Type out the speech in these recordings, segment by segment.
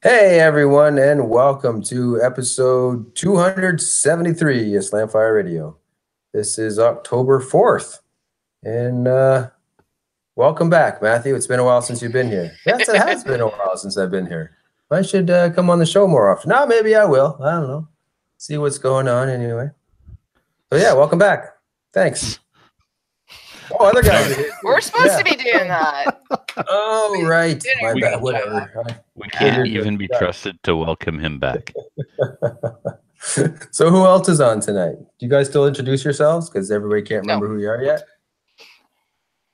Hey everyone, and welcome to episode 273 of Slamfire Radio. This is October 4th, and welcome back, Matthew. It's been a while since you've been here. Yes, it has been a while since I've been here. I should come on the show more often. No, maybe I will. I don't know. See what's going on anyway. So yeah, welcome back. Thanks. Oh, other guys. We're supposed to be doing that. Oh, right. My bad. Whatever. We can't even be trusted to welcome him back. So who else is on tonight? Do you guys still introduce yourselves? Because everybody can't remember who you are yet.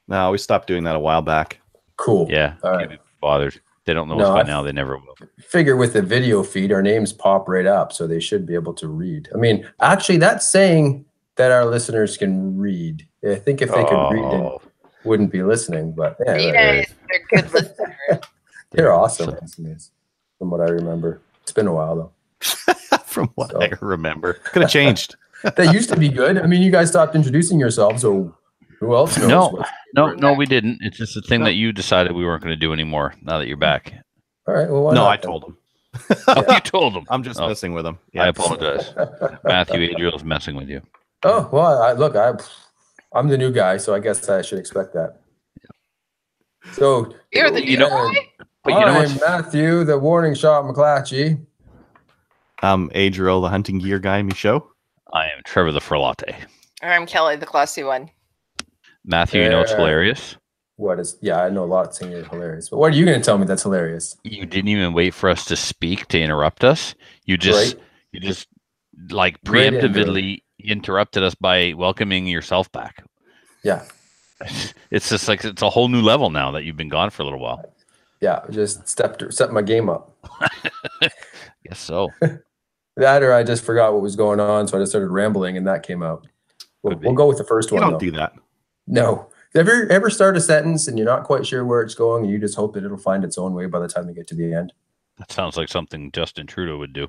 No, we stopped doing that a while back. Cool. Yeah. All Can't right. be bothered. They don't know us by now. They never will. Figure with the video feed, our names pop right up, so they should be able to read. I mean, actually, that's saying that our listeners can read. I think if they could read, they wouldn't be listening. But yeah, They're good listeners. They're awesome listeners, from what I remember. It's been a while though. From what I remember, could have changed. They used to be good. I mean, you guys stopped introducing yourselves, so who else knows? No, we didn't. It's just a thing that you decided we weren't going to do anymore. Now that you're back. All right. Well, why no, not, I told him. You told him. I'm just messing with him. Yeah. I apologize. Matthew Adriel's messing with you. Oh well, I'm the new guy, so I guess I should expect that. So you're the new guy. I'm Matthew, the warning shot McClatchy. I'm Adriel, the hunting gear guy, Michaud. I am Trevor the Frelatte. I'm Kelly, the classy one. Matthew, you know what's hilarious? What is? Yeah, I know a lot of things are hilarious. But what are you going to tell me that's hilarious? You didn't even wait for us to speak to interrupt us. You just like preemptively interrupted us by welcoming yourself back. Yeah. It's just like it's a whole new level now that you've been gone for a little while. Yeah, just set my game up. Guess so. That or I just forgot what was going on, so I just started rambling and that came out. We'll go with the first one. Don't do that. No. Ever start a sentence and you're not quite sure where it's going and you just hope that it'll find its own way by the time you get to the end? That sounds like something Justin Trudeau would do.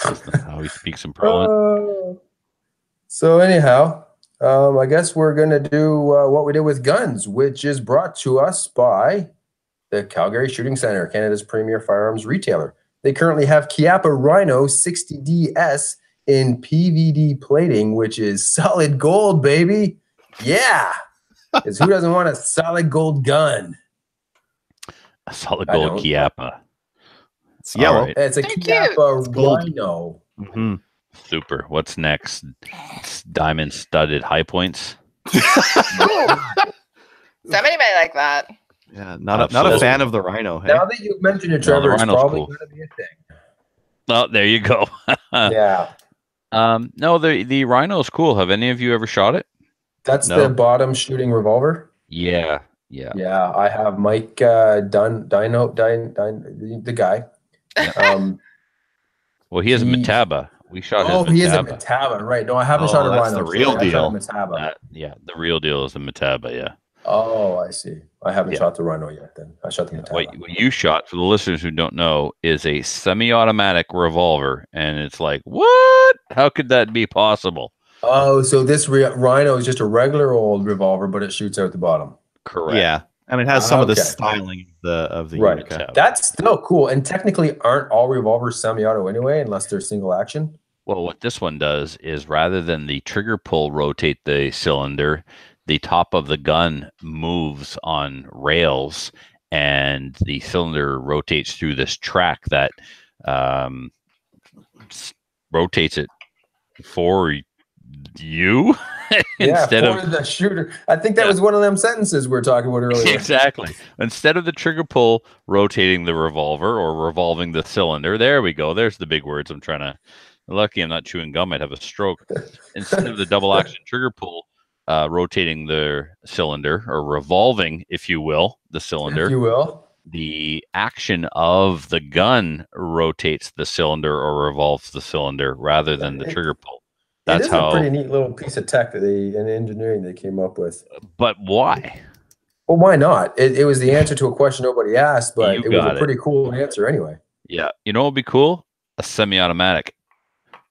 That's how he speaks in Parliament. So anyhow, I guess we're going to do what we did with guns, which is brought to us by the Calgary Shooting Center, Canada's premier firearms retailer. They currently have Chiappa Rhino 60DS in PVD plating, which is solid gold, baby. Yeah. Because who doesn't want a solid gold gun? A solid gold Chiappa. It's yellow. Right. It's a Chiappa Rhino. Mm-hmm. Super. What's next? It's diamond studded high points. Somebody might like that. Yeah, not a fan of the Rhino. Hey? Now that you've mentioned it, Trevor, it's probably going to be a thing. Oh, there you go. Yeah. No, the Rhino's cool. Have any of you ever shot it? That's the bottom shooting revolver. Yeah. I have Mike Dino, the guy. Well, he has a Metaba. We shot his Metaba. He is a Metaba, right? No, I haven't shot a Rhino. That's the real deal. The real deal is the Metaba. Yeah. Oh, I see. I haven't shot the Rhino yet. Then I shot the Metaba. What you shot, for the listeners who don't know, is a semi-automatic revolver, and it's like, what? How could that be possible? Oh, so this Rhino is just a regular old revolver, but it shoots out the bottom. Correct. Yeah, and it has some of the styling of the right. Metaba. That's still cool. And technically, aren't all revolvers semi-auto anyway, unless they're single action? Well, what this one does is rather than the trigger pull rotate the cylinder, the top of the gun moves on rails, and the cylinder rotates through this track that rotates it for you instead of the shooter. I think that was one of them sentences we were talking about earlier. Exactly. Instead of the trigger pull rotating the revolver or revolving the cylinder, there we go. There's the big words I'm trying to. Lucky I'm not chewing gum. I'd have a stroke. Instead of the double action trigger pull rotating the cylinder or revolving, if you will, the cylinder. The action of the gun rotates the cylinder or revolves the cylinder rather than the trigger pull. That's a pretty neat little piece of tech that in engineering they came up with. But why? Well, why not? It was the answer to a question nobody asked, but it was a pretty cool answer anyway. Yeah. You know what would be cool? A semi-automatic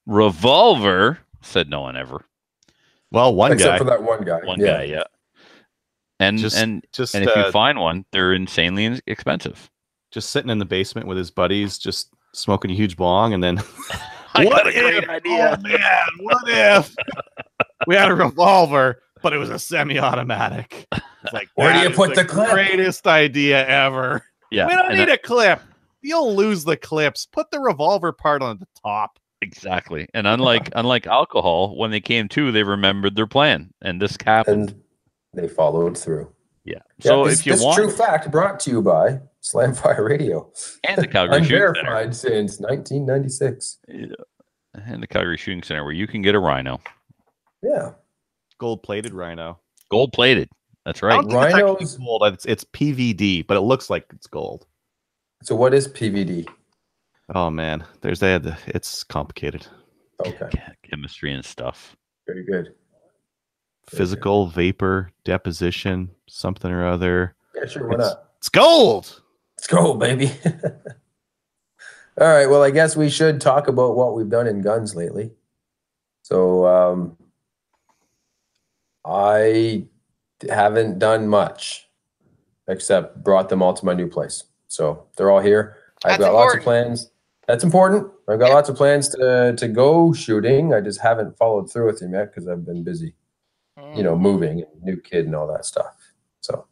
revolver, said no one ever. Well, except for that one guy. One guy, yeah. And if you find one, they're insanely expensive. just sitting in the basement with his buddies, just smoking a huge bong, and then I what got a great if? idea. Oh man, what if we had a revolver, but it was a semi-automatic? It's like, Where do that you is put the clip? Greatest idea ever. Yeah, We don't and need a clip. You'll lose the clips. Put the revolver part on the top. exactly. And unlike alcohol, when they came to, they remembered their plan, and this happened. And they followed through. Yeah. So this, if you this want, true fact brought to you by Slamfire Radio, and the Calgary Shooting Center, unverified since 1996. and the Calgary Shooting Center, where you can get a rhino, Yeah, Gold-plated rhino. gold plated. That's I right. don't think it's actually Rhinos- gold. It's PVD, but it looks like it's gold. so what is PVD? Oh man, it's complicated. Okay, Chemistry and stuff. very good. Physical vapor deposition, something or other. Yeah, sure, why not? It's gold. Let's go, baby. All right. Well, I guess we should talk about what we've done in guns lately. So I haven't done much except brought them all to my new place. So they're all here. I've That's got lots of important. plans. That's important. I've got lots of plans to go shooting. I just haven't followed through with them yet because I've been busy, moving and new kid and all that stuff. So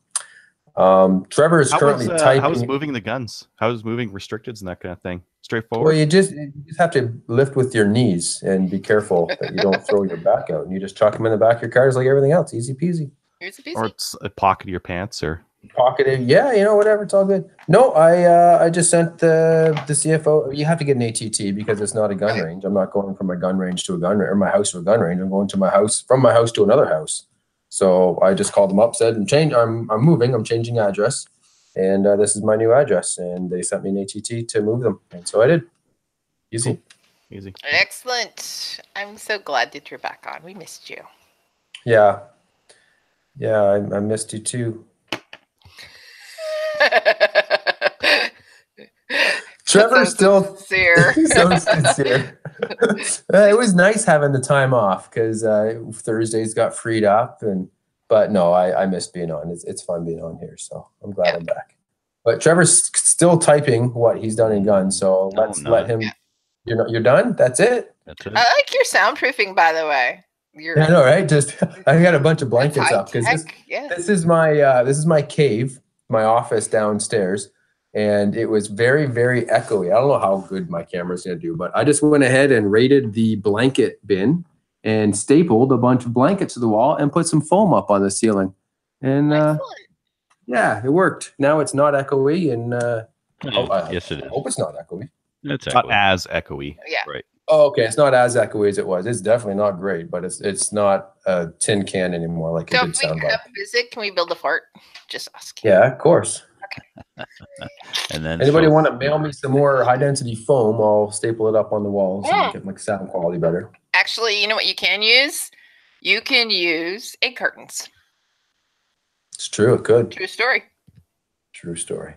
Trevor is currently typing. How is moving the guns? How is moving restricteds and that kind of thing? Well, Straightforward. you just have to lift with your knees and be careful that you don't throw your back out. And you just chuck them in the back of your cars like everything else. Easy peasy. Here's a piece. Or it's a pocket of your pants, or Pocket it. Yeah, whatever. It's all good. No, I just sent the CFO. You have to get an ATT because it's not a gun range. I'm not going from a gun range to a gun range, or my house to a gun range. I'm going to my house, from my house to another house. So I just called them up, said, I'm moving. I'm changing address. And this is my new address. And they sent me an ATT to move them. And so I did. Easy. easy. Excellent. I'm so glad that you're back on. We missed you. Yeah. Yeah, I missed you too. Trevor's still sincere. so sincere. It was nice having the time off because Thursdays got freed up, but no, I miss being on. It's fun being on here, so I'm glad I'm back. But Trevor's still typing what he's done in guns, so let him. You're done. That's it. That's it. I like your soundproofing, by the way. I know, right? Just I got a bunch of blankets up because this is my cave, my office downstairs, and it was very, very echoey. I don't know how good my camera's gonna do, but I just went ahead and raided the blanket bin and stapled a bunch of blankets to the wall and put some foam up on the ceiling. And yeah, it worked. Now it's not echoey, and Yes, it I is. hope it's not echoey. It's Not echoey. as echoey. Yeah. Right. Oh, okay. It's not as echoey as it was. It's definitely not great, but it's not a tin can anymore like it So did if we sound come like. visit, can we build a fort? Just asking. Yeah, of course. And then Anybody want to mail me some more high density foam? I'll staple it up on the walls Yeah. and get my sound quality better. Actually, you know what you can use? You can use egg cartons. It's true. It could. True story. True story.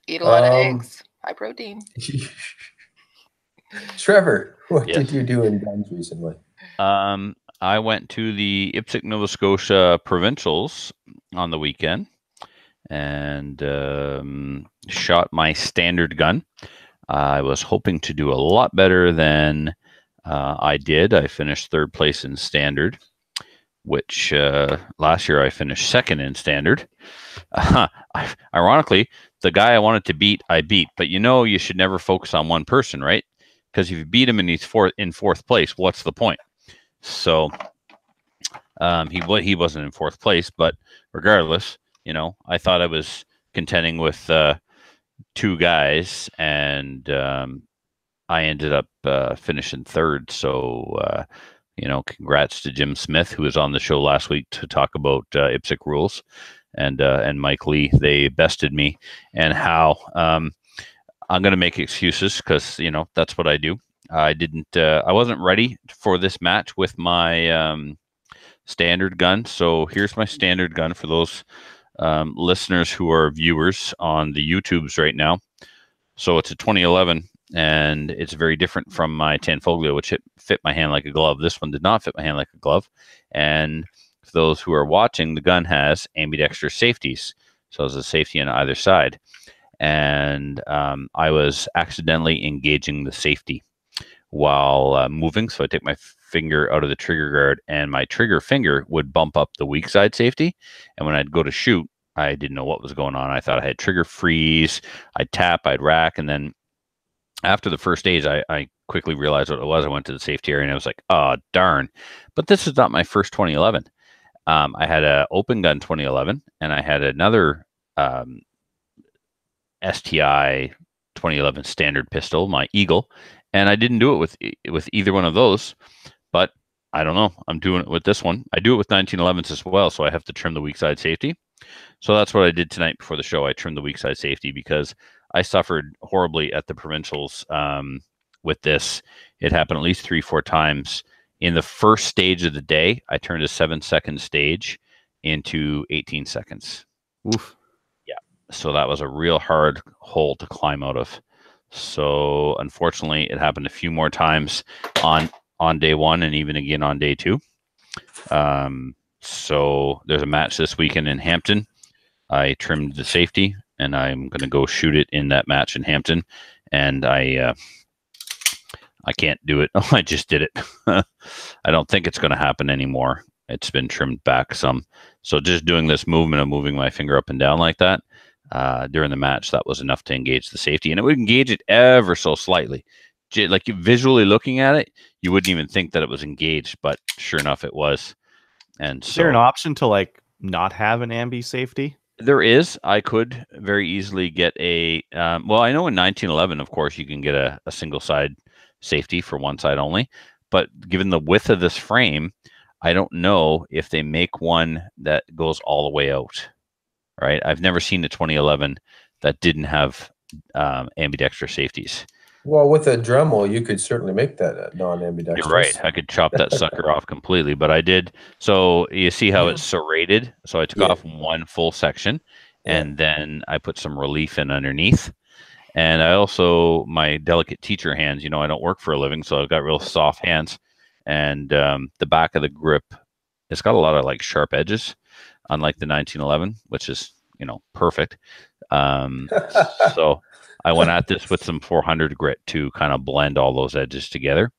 Eat a lot of Um, eggs. High protein. Trevor, what Yes. did you do in guns recently? I went to the Ipsic, Nova Scotia provincials on the weekend and shot my standard gun. I was hoping to do a lot better than I did. I finished third place in standard, which last year I finished second in standard. Ironically, the guy I wanted to beat, I beat. But you should never focus on one person, right? Because if you beat him and he's in fourth place, what's the point? So he wasn't in fourth place, but regardless, I thought I was contending with two guys, and I ended up finishing third. So congrats to Jim Smith, who was on the show last week to talk about Ipsic rules, and Mike Lee. They bested me, and how I'm going to make excuses because that's what I do. I wasn't ready for this match with my standard gun. So here's my standard gun for those listeners who are viewers on the YouTubes right now. So it's a 2011, and it's very different from my Tanfoglio, which fit my hand like a glove. This one did not fit my hand like a glove. And for those who are watching, the gun has ambidextrous safeties. So there's a safety on either side. and I was accidentally engaging the safety while moving. So I take my finger out of the trigger guard, and my trigger finger would bump up the weak side safety. And when I'd go to shoot, I didn't know what was going on. I thought I had trigger freeze. I'd tap, I'd rack, and then after the first stage, I quickly realized what it was. I went to the safety area, and I was like, oh, darn. But this is not my first 2011. I had an open gun 2011, and I had another STI 2011 standard pistol, my Eagle, and I didn't do it with either one of those. But I don't know. I'm doing it with this one. I do it with 1911s as well, so I have to trim the weak side safety. So that's what I did tonight before the show. I trimmed the weak side safety because I suffered horribly at the provincials with this. It happened at least 3-4 times. In the first stage of the day, I turned a 7-second stage into 18 seconds. Oof. Yeah. So that was a real hard hole to climb out of. So unfortunately, it happened a few more times on day one and even again on day two. So there's a match this weekend in Hampton. I trimmed the safety, and I'm going to go shoot it in that match in Hampton. And I can't do it. I just did it. I don't think it's going to happen anymore. It's been trimmed back some. So just doing this movement of moving my finger up and down like that during the match, that was enough to engage the safety. And it would engage it ever so slightly. Like visually looking at it, you wouldn't even think that it was engaged, but sure enough, it was. And Is there an option to like not have an ambi safety? There is. I could very easily get a. Well, I know in 1911, of course, you can get a single side safety for one side only. But given the width of this frame, I don't know if they make one that goes all the way out. Right? I've never seen a 2011 that didn't have ambidextrous safeties. Well, with a Dremel, you could certainly make that non-ambidextrous. You're right. I could chop that sucker off completely, but I did. So you see how it's serrated? So I took off one full section, and then I put some relief in underneath. And I also, my delicate teacher hands, you know, I don't work for a living, so I've got real soft hands. And the back of the grip, it's got a lot of like sharp edges, unlike the 1911, which is, you know, perfect. So I went at this with some 400 grit to kind of blend all those edges together.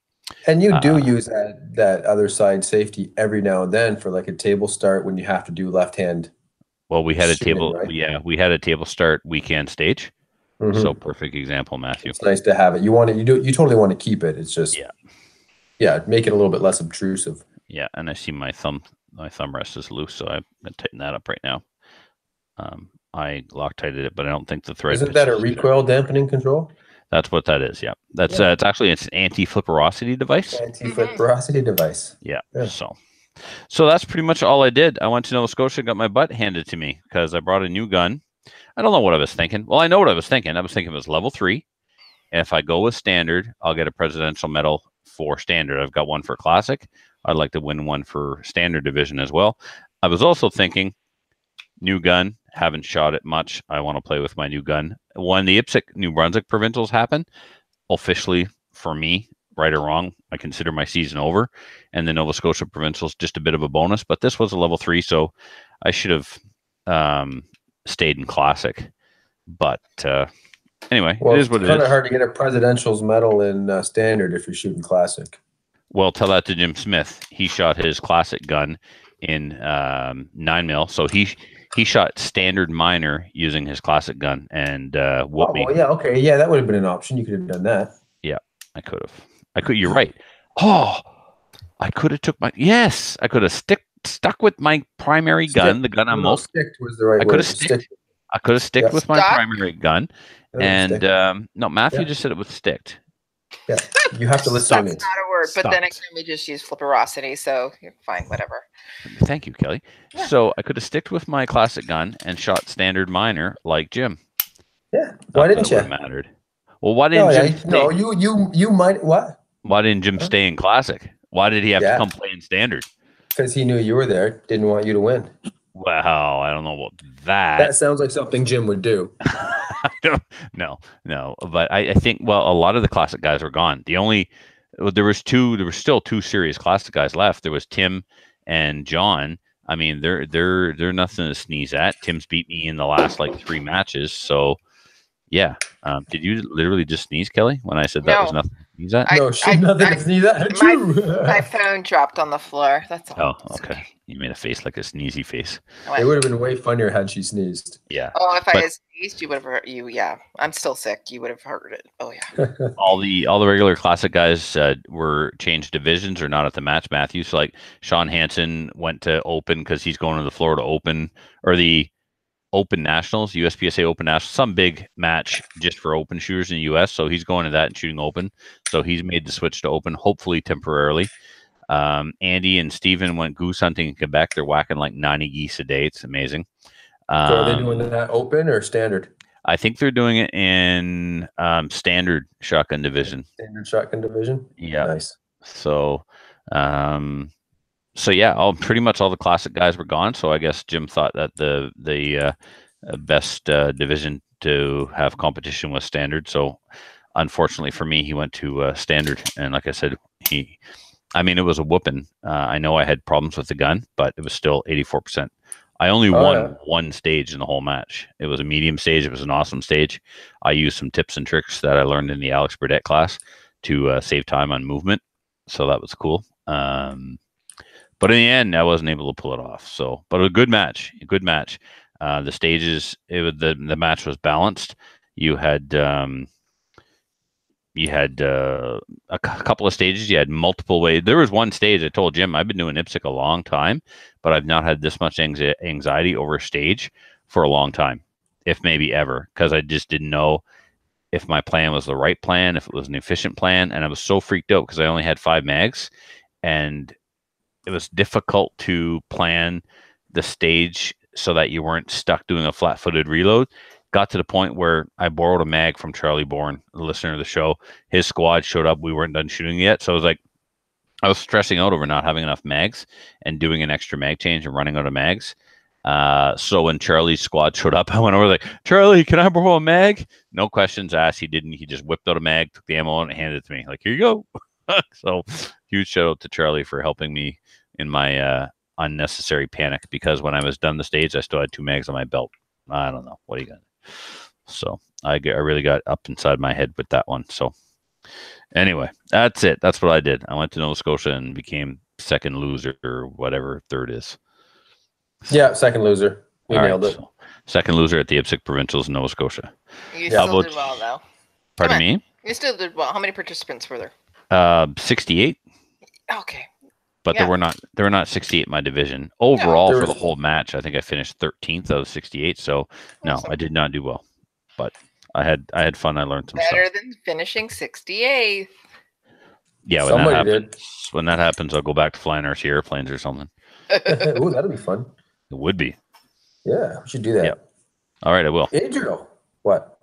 And you do use that other side safety every now and then for like a table start when you have to do left hand. Well, we had shooting, a table, right? yeah, we had a table start weekend stage. Mm-hmm. So perfect example, Matthew. It's nice to have it. You totally want to keep it. It's just make it a little bit less obtrusive. Yeah, and I see my thumb rest is loose, so I'm gonna tighten that up right now. I Loctited it, but I don't think the thread. Isn't that a recoil dampening control? That's what that is. Yeah, that's it's actually an anti-flipperosity device. Anti-flipperosity device. Yeah. So that's pretty much all I did. I went to Nova Scotia, got my butt handed to me because I brought a new gun. I don't know what I was thinking. Well, I know what I was thinking. I was thinking it was level 3. And if I go with standard, I'll get a presidential medal for standard. I've got one for classic. I'd like to win one for standard division as well. I was also thinking new gun. Haven't shot it much. I want to play with my new gun. When the IPSC New Brunswick provincials happen, officially for me, right or wrong, I consider my season over. And the Nova Scotia provincials just a bit of a bonus. But this was a level 3, so I should have stayed in classic. But anyway, it is what it is. It's kind of hard to get a presidential's medal in standard if you're shooting classic. Well, tell that to Jim Smith. He shot his classic gun in 9mm, so he shot standard minor using his classic gun and whooped me. Yeah, okay, yeah, that would have been an option. You could have done that. Yeah, I could have. You're right. Oh, I could have took my. Yes, I could have stuck with my primary gun, the gun I'm most. Sticked was the right I word. I could have sticked with my primary gun, and sticked. no, Matthew just said it was sticked. Yeah, you have to listen to me. That's not a word, but then again, we just use flipperosity, so you're fine, whatever. Thank you, Kelly. Yeah. So I could have sticked with my classic gun and shot standard minor like Jim. Yeah. Why didn't you? Mattered. Well, why didn't Jim? Stay? No, you might. What? Why didn't Jim stay in classic? Why did he have to come play in standard? Because he knew you were there. Didn't want you to win. Wow, I don't know about that. That sounds like something Jim would do. No. But I think, well, a lot of the classic guys were gone. There were still 2 serious classic guys left. There was Tim and John. I mean, they're nothing to sneeze at. Tim's beat me in the last like 3 matches. So, Yeah. Did you literally just sneeze, Kelly, when I said that was No. nothing to sneeze at? No, she's nothing to sneeze at. My phone dropped on the floor. That's all. Oh, It's okay. You made a face like a sneezy face. I went, It would have been way funnier had she sneezed. Yeah. oh, if I but- had sneezed, you would have heard you. Yeah, I'm still sick. You would have heard it. Oh yeah. all the regular classic guys were changed divisions or not at the match. Matthews, like Sean Hansen went to Open because he's going to the Florida Open or the Open Nationals, USPSA Open Nationals, some big match just for open shooters in the US. So he's going to that and shooting Open. So he's made the switch to Open, hopefully temporarily. Andy and Steven went goose hunting in Quebec. They're whacking like 90 geese a day. It's amazing. So are they doing that open or standard? I think they're doing it in standard shotgun division. Standard shotgun division. Yeah. Nice. So, so yeah, pretty much all the classic guys were gone. So I guess Jim thought that the best division to have competition was standard. So unfortunately for me, he went to standard, and like I said, it was a whooping. I know I had problems with the gun, but it was still 84%. I only won one stage in the whole match. It was a medium stage. It was an awesome stage. I used some tips and tricks that I learned in the Alex Burdett class to save time on movement. So that was cool. But in the end, I wasn't able to pull it off. So, but a good match. The stages, the match was balanced. You had a couple of stages. You had multiple ways. There was one stage I told Jim, I've been doing IPSC a long time, but I've not had this much anxiety over stage for a long time, if maybe ever, because I just didn't know if my plan was the right plan, if it was an efficient plan. And I was so freaked out because I only had 5 mags, and it was difficult to plan the stage so that you weren't stuck doing a flat-footed reload. Got to the point where I borrowed a mag from Charlie Bourne, a listener of the show. His squad showed up. We weren't done shooting yet. So I was stressing out over not having enough mags and doing an extra mag change and running out of mags. So when Charlie's squad showed up, I went over like, Charlie, can I borrow a mag? No questions asked. He didn't. He just whipped out a mag, took the ammo out, and handed it to me. Like, here you go. So huge shout out to Charlie for helping me in my unnecessary panic, because when I was done the stage, I still had 2 mags on my belt. I don't know. What are you going to do? So I really got up inside my head with that one. So anyway, that's it. That's what I did. I went to Nova Scotia and became second loser or whatever third is. Yeah, second loser. We nailed it. So second loser at the IPSC Provincials in Nova Scotia. You still did well, though. Pardon me? You still did well. How many participants were there? 68. Okay. But there were not 68 in my division. Overall, for the whole match, I think I finished 13th out of 68. So no, I did not do well. But I had fun. I learned some better stuff. than finishing 68th. Yeah, when that happens, I'll go back to flying RC airplanes or something. Ooh, that'd be fun. It would be. Yeah, we should do that. Yeah. All right, I will. Adriel, what?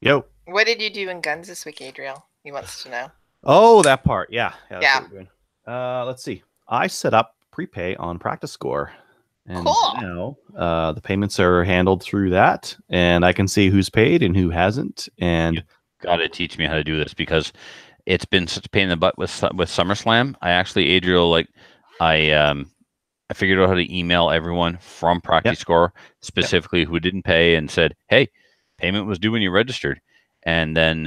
Yo. What did you do in guns this week, Adriel? He wants to know. Oh, that part. Yeah. Yeah. That's what we're doing. Let's see. I set up prepay on Practice Score. And cool. now the payments are handled through that, and I can see who's paid and who hasn't. And you got to teach me how to do this, because it's been such a pain in the butt with SummerSlam. I actually, Adriel, I figured out how to email everyone from Practice Score, specifically who didn't pay, and said, hey, payment was due when you registered. And then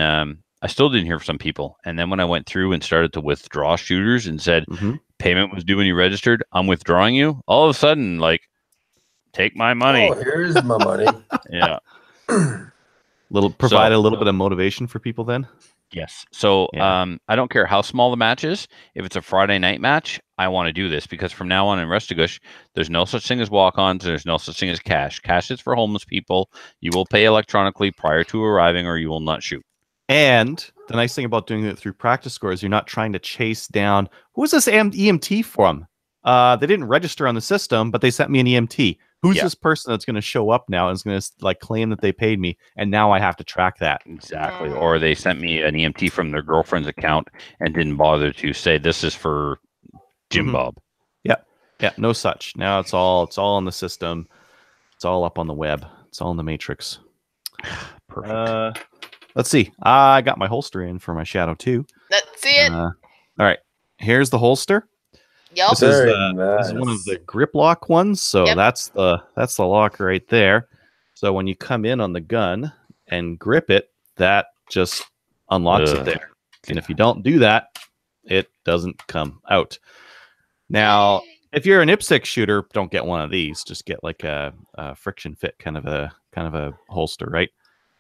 I still didn't hear from some people. And then when I went through and started to withdraw shooters and said, payment was due when you registered, I'm withdrawing you, all of a sudden, take my money. Oh, here's my money. Yeah. Provide a little bit of motivation for people then. Yes. So I don't care how small the match is. If it's a Friday night match, I want to do this, because from now on in Restigouche, there's no such thing as walk-ons. There's no such thing as cash. Cash is for homeless people. You will pay electronically prior to arriving, or you will not shoot. And the nice thing about doing it through Practice Score is you're not trying to chase down, who is this EMT from? They didn't register on the system, but they sent me an EMT. Who's this person that's going to show up now and is going to claim that they paid me, and now I have to track that? Exactly. Or they sent me an EMT from their girlfriend's account and didn't bother to say this is for Jim Bob. Yeah. Yeah. No such. Now it's all on the system. It's all up on the web. It's all in the matrix. Perfect. Let's see. I got my holster in for my Shadow 2. Let's see it. All right. Here's the holster. Yep. This is one of the grip lock ones. So that's the lock right there. So when you come in on the gun and grip it, that just unlocks it Ugh. there. And if you don't do that, it doesn't come out. Now, if you're an IPSC shooter, don't get one of these. Just get like a friction fit kind of a holster, right?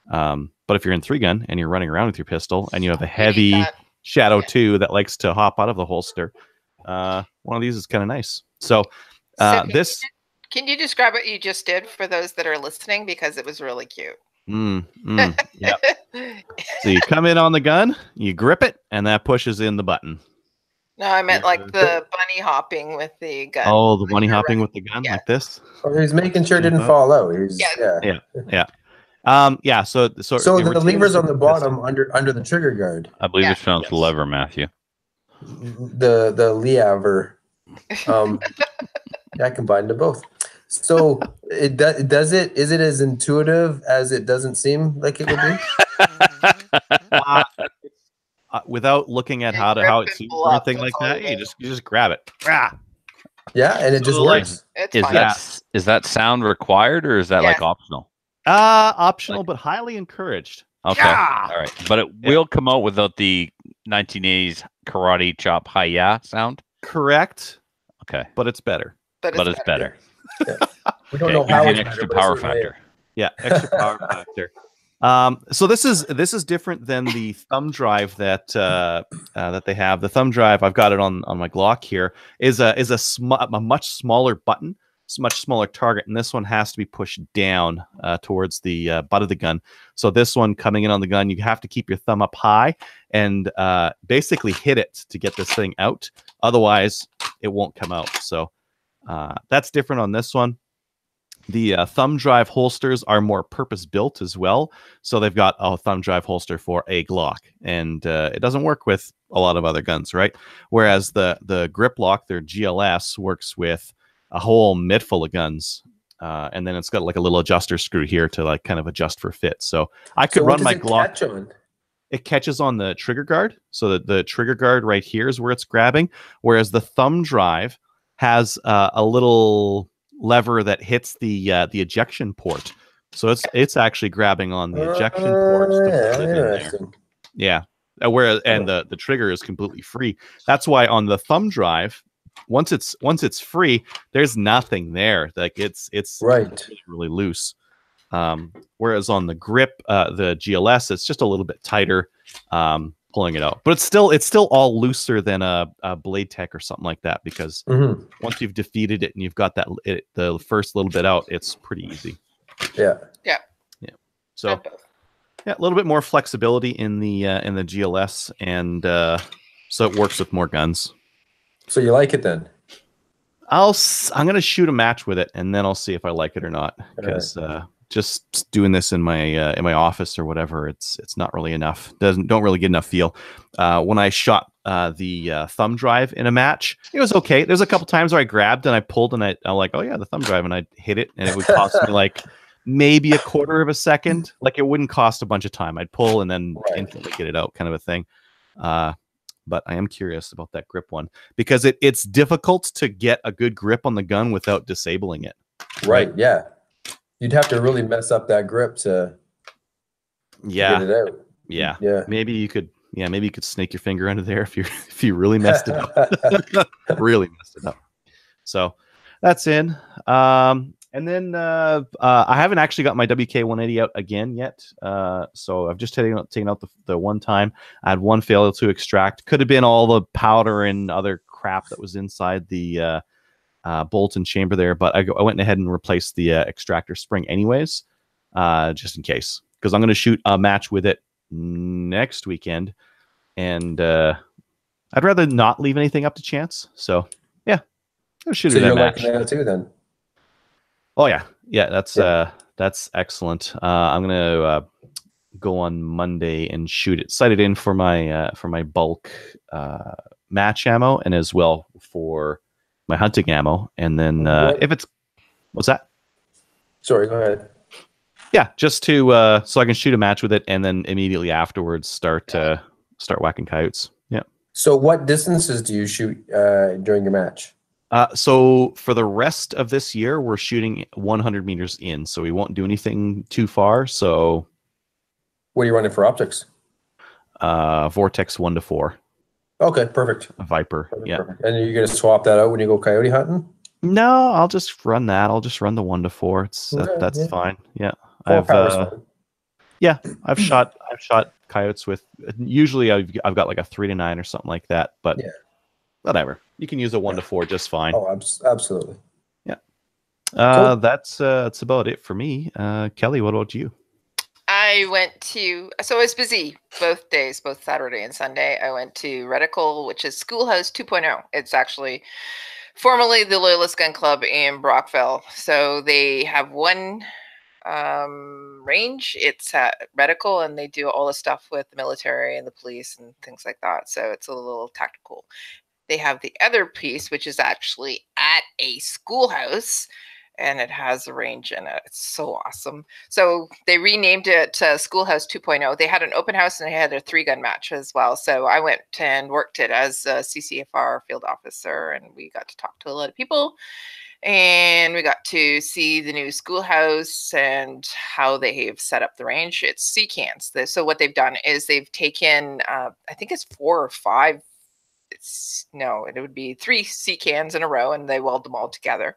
But if you're in 3-gun and you're running around with your pistol and you have a heavy that. Shadow Yeah. 2 that likes to hop out of the holster, one of these is kind of nice. So So this. Can you describe what you just did for those that are listening? Because it was really cute. Yeah. So you come in on the gun, you grip it, and that pushes in the button. No, I meant like the bunny hopping with the gun. Oh, the Like bunny you're hopping running. with the gun Yeah. like this. Oh, he's making sure it didn't fall out. He's, Yeah. Yeah. So So it the retains levers on the pistol. bottom under the trigger guard. I believe Yeah. it's pronounced Yes. lever, Matthew. The lever. I combined them both. So does it? Is it as intuitive as it doesn't seem like it would be? Without looking at You how grip it and seems pull or up, anything that's like all that, you you do. just grab it. Ah! Yeah, and it just So, like, works. It's Is fine. that that sound required or is that like Yes. optional? Optional but highly encouraged. Okay. Yeah. All right. But it will come out without the 1980s karate chop hi-ya sound. Correct, Okay. but it's better. But But it's better. We don't Okay. know Gives how you it's an extra better, but it's power certainly- factor. Yeah, extra power factor. So this is different than the thumb drive that they have. The thumb drive, I've got it on my Glock here, is a much smaller button. It's a much smaller target, and this one has to be pushed down towards the butt of the gun. So this one coming in on the gun, you have to keep your thumb up high and basically hit it to get this thing out. Otherwise, it won't come out. So that's different on this one. The thumb drive holsters are more purpose-built as well. So they've got a thumb drive holster for a Glock, and it doesn't work with a lot of other guns, right? Whereas the grip lock, their GLS, works with a whole mid full of guns. And then it's got like a little adjuster screw here to like kind of adjust for fit. So I could So what run does my it Glock. catch on? It catches on the trigger guard. So that the trigger guard right here is where it's grabbing. Whereas the thumb drive has a little lever that hits the ejection port. So it's actually grabbing on the ejection ports to Yeah, put it in there. interesting. Yeah. Whereas the trigger is completely free. That's why on the thumb drive, once it's free, there's nothing there. Like it's Right. really loose. Whereas on the grip, the GLS, it's just a little bit tighter, pulling it out. But it's still all looser than a Blade Tech or something like that, because Mhm. once you've defeated it and you've got the first little bit out, it's pretty easy. Yeah. So yeah, a little bit more flexibility in the GLS, and so it works with more guns. So you like it then? I'm gonna shoot a match with it, and then I'll see if I like it or not. Because just doing this in my office or whatever, it's not really enough. Don't really get enough feel. When I shot the thumb drive in a match, it was okay. There's a couple times where I grabbed and I pulled, and I'm like, oh yeah, the thumb drive, and I hit it, and it would cost me like maybe a quarter of a second. Like it wouldn't cost a bunch of time. I'd pull and then Right. instantly get it out, kind of a thing. But I am curious about that grip one, because it's difficult to get a good grip on the gun without disabling it. Right. Yeah. You'd have to really mess up that grip to Yeah, get it out. yeah. Yeah. Maybe you could snake your finger under there if you really messed it up. Really messed it up. So that's in. And then I haven't actually got my WK-180 out again yet. So I've just taken out the one time. I had one failure to extract. Could have been all the powder and other crap that was inside the bolt and chamber there, but I went ahead and replaced the extractor spring anyways, just in case, because I'm going to shoot a match with it next weekend, and I'd rather not leave anything up to chance. So yeah, I'll shoot So it in you're a match. liking that too then? Oh yeah, that's excellent. I'm gonna go on Monday and shoot it, sight it in for my bulk match ammo, and as well for my hunting ammo. And then if it's what's that? Sorry, go ahead. Yeah, just to so I can shoot a match with it, and then immediately afterwards start whacking coyotes. Yeah. So what distances do you shoot during your match? So for the rest of this year, we're shooting 100 meters in, so we won't do anything too far. So What are you running for optics? Vortex 1 to 4. Okay, perfect. A Viper. Perfect, Yeah. perfect. And you're going to swap that out when you go coyote hunting? No, I'll just run that. I'll just run the 1 to 4. Okay, That's yeah. fine. Yeah. 4 power's fine. Yeah, I've shot coyotes with, usually I've got like a 3 to 9 or something like that, but Yeah. whatever. You can use a 1 to 4 just fine. Oh, absolutely. Yeah. Cool. That's about it for me. Kelly, what about you? I went to, so I was busy both days, both Saturday and Sunday. I went to Reticle, which is Schoolhouse 2.0. It's actually formerly the Loyalist Gun Club in Brockville. So they have one range. It's at Reticle, and they do all the stuff with the military and the police and things like that. So it's a little tactical. They have the other piece, which is actually at a schoolhouse, and it has a range in it. It's so awesome. So they renamed it Schoolhouse 2.0. They had an open house and they had a 3-gun match as well. So I went and worked it as a CCFR field officer, and we got to talk to a lot of people. And we got to see the new schoolhouse and how they have set up the range. It's CCANs. So what they've done is they've taken, I think it's 4 or 5. It would be 3 CCANs in a row, and they weld them all together.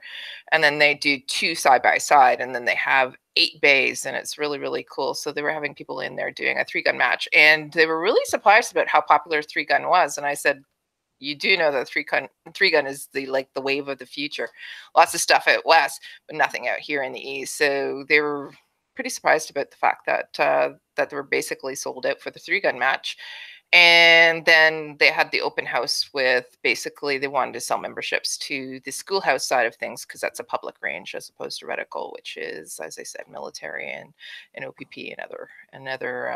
And then they do 2 side by side, and then they have 8 bays, and it's really, really cool. So they were having people in there doing a 3-gun match, and they were really surprised about how popular 3-gun was. And I said, you do know that 3-gun is the wave of the future. Lots of stuff out west, but nothing out here in the east. So they were pretty surprised about the fact that that they were basically sold out for the 3-gun match. And then they had the open house with, basically they wanted to sell memberships to the schoolhouse side of things, because that's a public range as opposed to Reticle, which is, as I said, military and OPP and other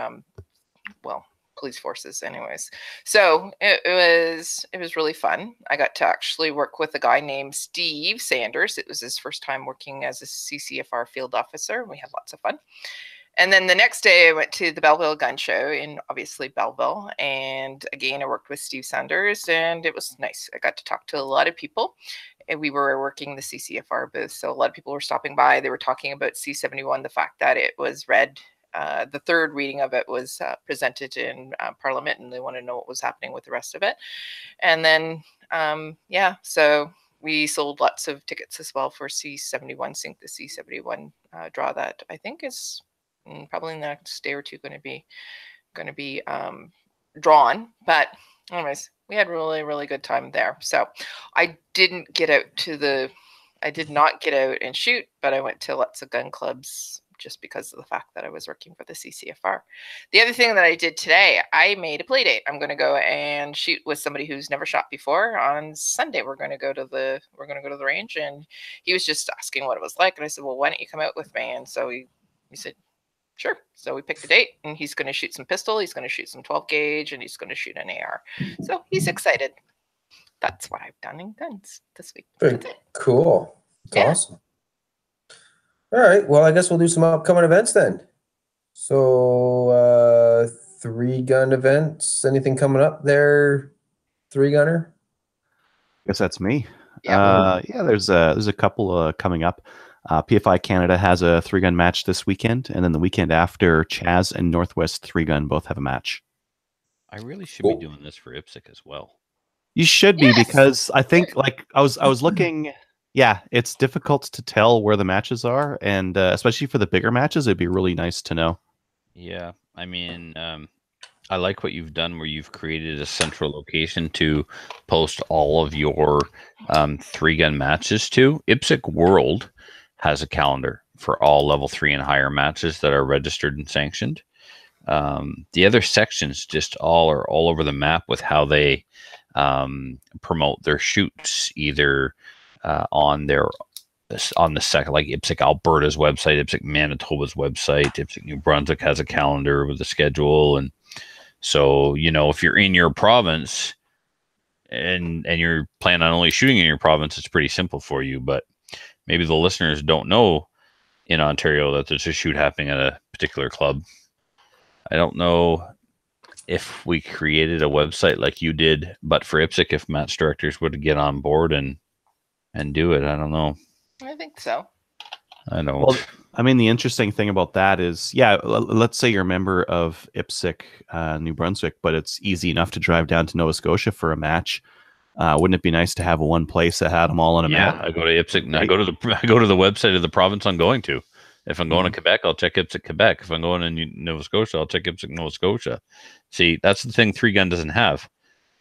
police forces anyways. So it was really fun. I got to actually work with a guy named Steve Sanders. It was his first time working as a CCFR field officer. We had lots of fun. And then the next day I went to the Belleville Gun Show in, obviously, Belleville. And again, I worked with Steve Sanders, and it was nice. I got to talk to a lot of people. And we were working the CCFR booth. So a lot of people were stopping by. They were talking about C71, the fact that it was read. The third reading of it was presented in Parliament, and they want to know what was happening with the rest of it. And then, so we sold lots of tickets as well for C71 Sync, the C71 draw that I think is probably in the next day or two going to be drawn. But anyways, we had really, really good time there. So I did not get out and shoot, but I went to lots of gun clubs just because of the fact that I was working for the CCFR. The other thing that I did today, I made a play date. I'm going to go and shoot with somebody who's never shot before. On Sunday, we're going to go to the range, and he was just asking what it was like. And I said, well, why don't you come out with me? And so he said, sure. So we picked a date, and he's going to shoot some pistol. He's going to shoot some 12 gauge, and he's going to shoot an AR. So he's excited. That's what I've done in guns this week. Very cool. That's awesome. All right. Well, I guess we'll do some upcoming events then. So 3-gun events. Anything coming up there, 3-gunner? Guess that's me. Yeah. There's a couple coming up. PFI Canada has a 3-gun match this weekend, and then the weekend after, Chaz and Northwest 3-gun both have a match. I really should be doing this for IPSC as well. You should be, because I think, like, I was looking. Yeah, it's difficult to tell where the matches are, and especially for the bigger matches, it'd be really nice to know. Yeah, I mean, I like what you've done, where you've created a central location to post all of your 3-gun matches to. IPSC World has a calendar for all level 3 and higher matches that are registered and sanctioned. The other sections just are all over the map with how they promote their shoots, either on the second, like IPSC Alberta's website, IPSC Manitoba's website, IPSC New Brunswick has a calendar with a schedule. And so, if you're in your province and you're planning on only shooting in your province, it's pretty simple for you. But maybe the listeners don't know in Ontario that there's a shoot happening at a particular club. I don't know if we created a website like you did, but for IPSC, if match directors would get on board and do it. I don't know. I think so. I know. Well, I mean, the interesting thing about that is, let's say you're a member of IPSC, New Brunswick, but it's easy enough to drive down to Nova Scotia for a match. Wouldn't it be nice to have one place that had them all on a map? I go to IPSC. And I go to the website of the province I'm going to. If I'm going to Quebec, I'll check IPSC Quebec. If I'm going to Nova Scotia, I'll check IPSC Nova Scotia. See, that's the thing 3-gun doesn't have.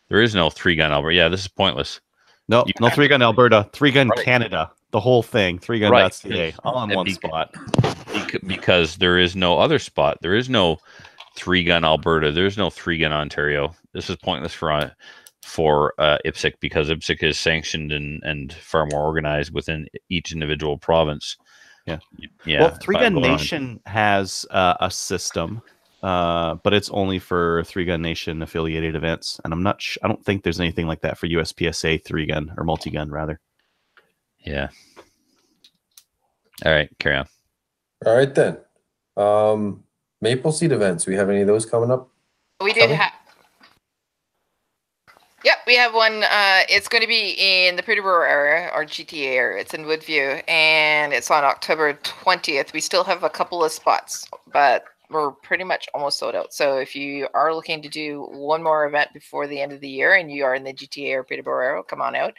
There is no 3-gun Alberta. Yeah, this is pointless. No 3-gun Alberta, 3-gun Canada, the whole thing, 3gun.ca, all in one spot. Because there is no other spot. There is no 3-gun Alberta. There is no 3-gun Ontario. This is pointless for IPSC because IPSC is sanctioned and far more organized within each individual province. Yeah. Well, 3-gun Nation has a system, but it's only for 3-gun Nation affiliated events, and I don't think there's anything like that for USPSA 3-gun or multi-gun rather. Yeah. All right, carry on. All right then. Maple Seed events. We have any of those coming up? We did have. Yep, we have one. It's going to be in the Peterborough area, or GTA area. It's in Woodview, and it's on October 20th. We still have a couple of spots, but we're pretty much almost sold out. So if you are looking to do one more event before the end of the year and you are in the GTA or Peterborough area, come on out.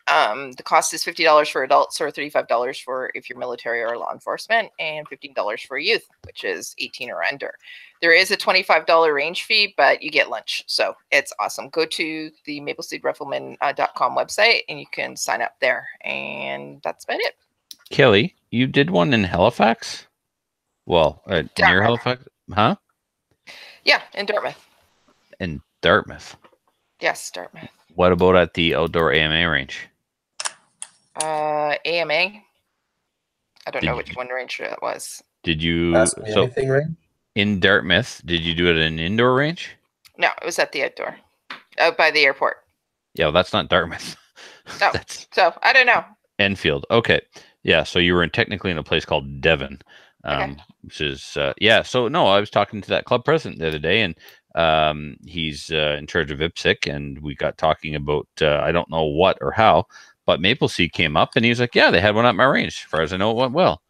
The cost is $50 for adults or $35 for if you're military or law enforcement, and $15 for youth, which is 18 or under. There is a $25 range fee, but you get lunch. So it's awesome. Go to the mapleseedrifleman.com website and you can sign up there. And that's about it. Kelly, you did one in Halifax? Well, near Halifax? Huh? Yeah, in Dartmouth. In Dartmouth? Yes, Dartmouth. What about at the outdoor AMA range? AMA? I don't know which one range that was. Did you... Ask me anything, range? In Dartmouth, did you do it at an indoor range? No, it was at the outdoor. Out by the airport. Yeah, well, that's not Dartmouth. No, so I don't know. Enfield. Okay. Yeah, so you were technically in a place called Devon. Which is, so no, I was talking to that club president the other day, and he's in charge of IPSC, and we got talking about, I don't know what or how, but Maple Seed came up, and he was like, yeah, they had one at my range. As far as I know, it went well.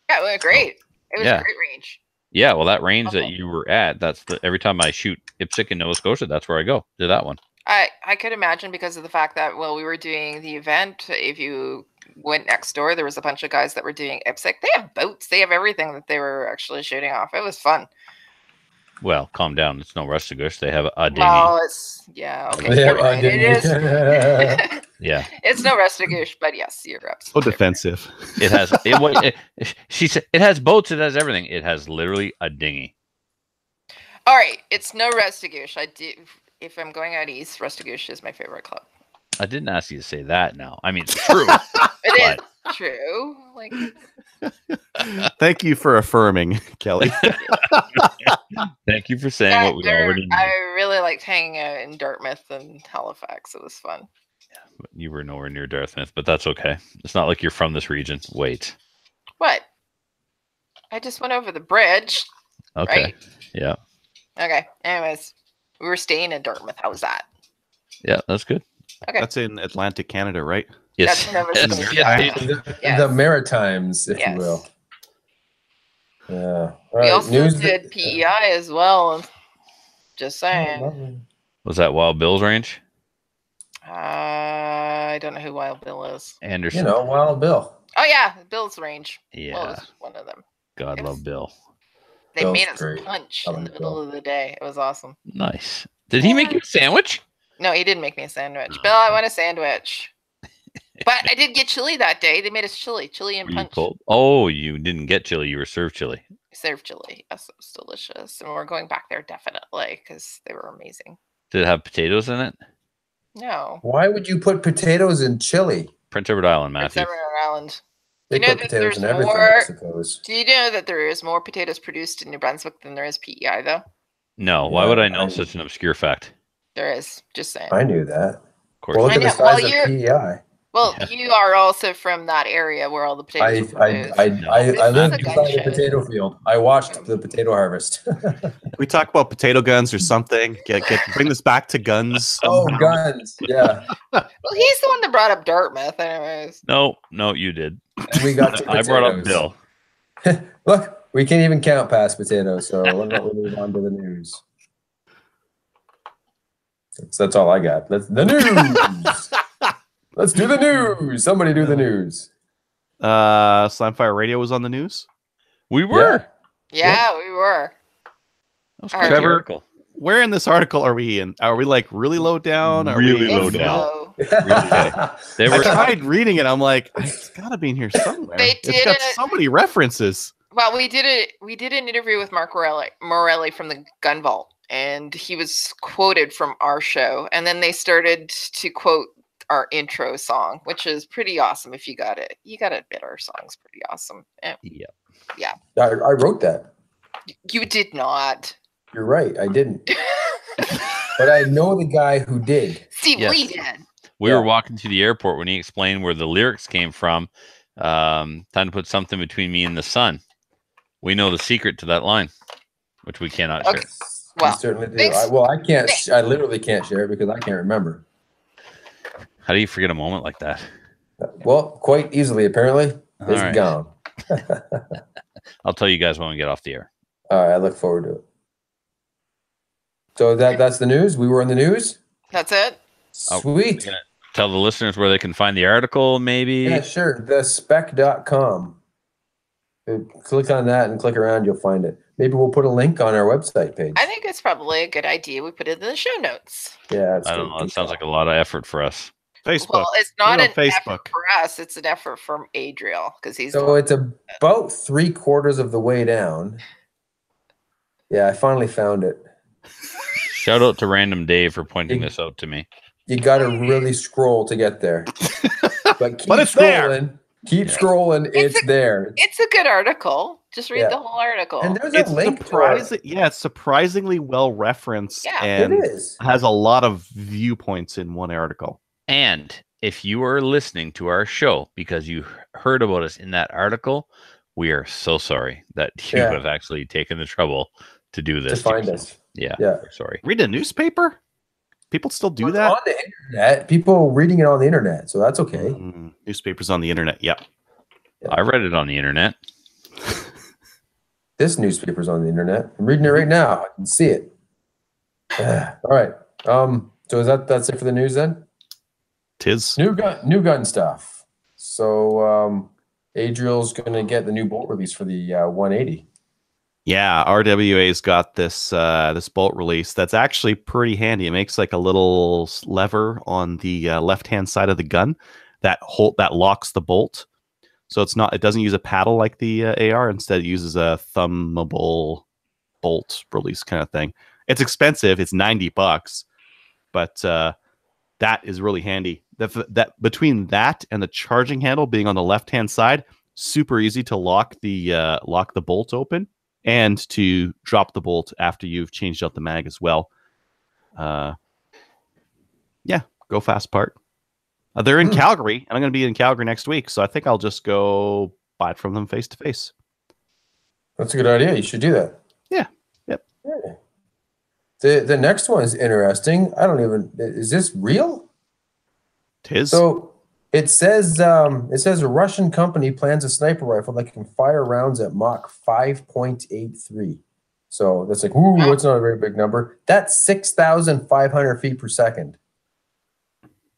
Yeah, it went great. It was a great range. Yeah, well, that range that you were at, that's every time I shoot IPSC in Nova Scotia, that's where I go to that one. I could imagine because of the fact that while we were doing the event, if you went next door, there was a bunch of guys that were doing IPSC. They have boats. They have everything that they were actually shooting off. It was fun. Well, calm down. It's no Rustigus. They have a dinghy. Well, okay. They have right. It is. Yeah. It's no Rustigus, but yes, you're absolutely So defensive. It has. She said it has boats. It has everything. It has literally a dinghy. All right, it's no Rustigus. If I'm going out east, Rustigus is my favorite club. I didn't ask you to say that. Now, I mean, it's true. It is true. Like, thank you for affirming, Kelly. Thank you for saying what we already knew. I really liked hanging out in Dartmouth and Halifax. It was fun. Yeah, but you were nowhere near Dartmouth, but that's okay. It's not like you're from this region. Wait. What? I just went over the bridge. Okay. Right? Yeah. Okay. Anyways, we were staying in Dartmouth. How was that? Yeah, that's good. Okay. That's in Atlantic Canada, right? Yes. The Maritimes, if you will. Yeah. All we also did PEI as well. Just saying. Was that Wild Bill's range? I don't know who Wild Bill is. Anderson. You know, Wild Bill. Oh yeah, Bill's range. Yeah. Well, it was one of them. God love Bill. They made us lunch in the middle of the day. It was awesome. Nice. Did he make you a sandwich? No, he didn't make me a sandwich. Bill, I want a sandwich. But I did get chili that day. They made us chili and punch. Cold? Oh, you didn't get chili. You were served chili. Served chili. Yes, it was delicious. And we're going back there definitely because they were amazing. Did it have potatoes in it? No. Why would you put potatoes in chili? Prince Edward Island, Matthew. Prince Edward Island. They put potatoes in everything, I suppose. Do you know that there is more potatoes produced in New Brunswick than there is PEI, though? No. Why would I know such an obscure fact? There is. Just saying. I knew that. Of course. Well, look at the size of PEI. Well, you are also from that area where all the potatoes are produced. I lived beside a potato field. I watched the potato harvest. We talk about potato guns or something. Bring this back to guns. Oh, guns. Yeah. Well, he's the one that brought up Dartmouth, anyways. No, you did. And we got to I brought up Bill. Look, we can't even count past potatoes, so why don't we move on to the news? That's all I got. That's the news. Let's do the news. Somebody do the news. Slamfire Radio was on the news. We were. Yeah, we were. That was All quite right. the article. Where in this article are we in? Are we like really low down? Are Really we low It's down. low. They I were tried reading it. I'm like, it's got to be in here somewhere. They It's did got it. so many references. Well, we did an interview with Mark Morelli from the Gun Vault, and he was quoted from our show, and then they started to quote our intro song, which is pretty awesome. If you got it, you got to admit our song's pretty awesome. Yeah. I wrote that. You did not. You're right. I didn't. But I know the guy who did. Steve Yes. Lee did. We Yeah. were walking to the airport when he explained where the lyrics came from. Time to put something between me and the sun. We know the secret to that line, which we cannot Okay. share. Well, You certainly do. thanks. I can't. I literally can't share it because I can't remember. How do you forget a moment like that? Well, quite easily, apparently. All It's right. gone. I'll tell you guys when we get off the air. All right, I look forward to it. So that's the news. We were in the news. That's it. Oh, Sweet. yeah. Tell the listeners where they can find the article, maybe. Yeah, sure. Thespec.com. Click on that and click around. You'll find it. Maybe we'll put a link on our website page. I think it's probably a good idea. We put it in the show notes. Yeah, that's I don't good. know. Good That sounds call. like a lot of effort for us. Facebook. Well, it's not We're an on Facebook. effort for us. It's an effort from Adriel because he's So it's about 3/4 of the way down. Yeah, I finally found it. Shout out to Random Dave for pointing this out to me. You got to really scroll to get there. But keep But it's there. scrolling. Keep Yeah. scrolling. It's It's there. It's a good article. Just read Yeah. the whole article. And there's It's a link to it. surprising. Yeah, it's surprisingly well referenced Yeah. and It is. has a lot of viewpoints in one article. And if you are listening to our show because you heard about us in that article, we are so sorry that you Yeah. have actually taken the trouble to do To this. find yourself. us. Yeah. Yeah. we're sorry. Read a newspaper? People still do It's that? on the internet. People reading it on the internet, so that's okay. Newspapers on the internet. Yep. I read it on the internet. This newspaper's on the internet. I'm reading it right now. I can see it. All right. So that's it for the news then? Tis. New gun stuff. So Adriel's gonna get the new bolt release for the 180. Yeah, RWA's got this this bolt release that's actually pretty handy. It makes like a little lever on the left-hand side of the gun that locks the bolt. So it doesn't use a paddle like the AR. Instead, it uses a thumbable bolt release kind of thing. It's expensive. It's $90, but that is really handy. That between that and the charging handle being on the left-hand side, super easy to lock the bolt open and to drop the bolt after you've changed out the mag as well. Yeah, go fast part. They're in Calgary, and I'm going to be in Calgary next week, so I think I'll just go buy it from them face to face. That's a good idea. You should do that. Yeah. Yep. Yeah. The next one is interesting. Is this real? Tis. So it says a Russian company plans a sniper rifle that can fire rounds at Mach 5.83. So that's like, ooh, that's not a very big number. That's 6,500 feet per second.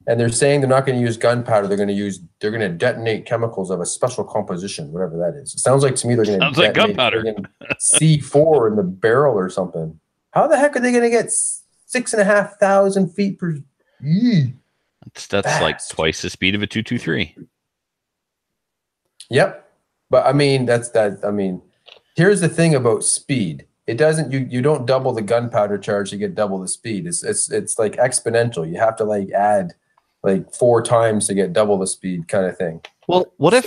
And they're saying they're not going to use gunpowder. They're going to detonate chemicals of a special composition, whatever that is. It sounds like to me they're going to Sounds like gunpowder. C4 in the barrel or something. How the heck are they going to get 6,500 feet per? Yee. That's like Fast. twice the speed of a 223. Yep. But I mean, here's the thing about speed. It doesn't, you don't double the gunpowder charge to get double the speed. It's like exponential. You have to like add like 4 times to get double the speed kind of thing. Well, if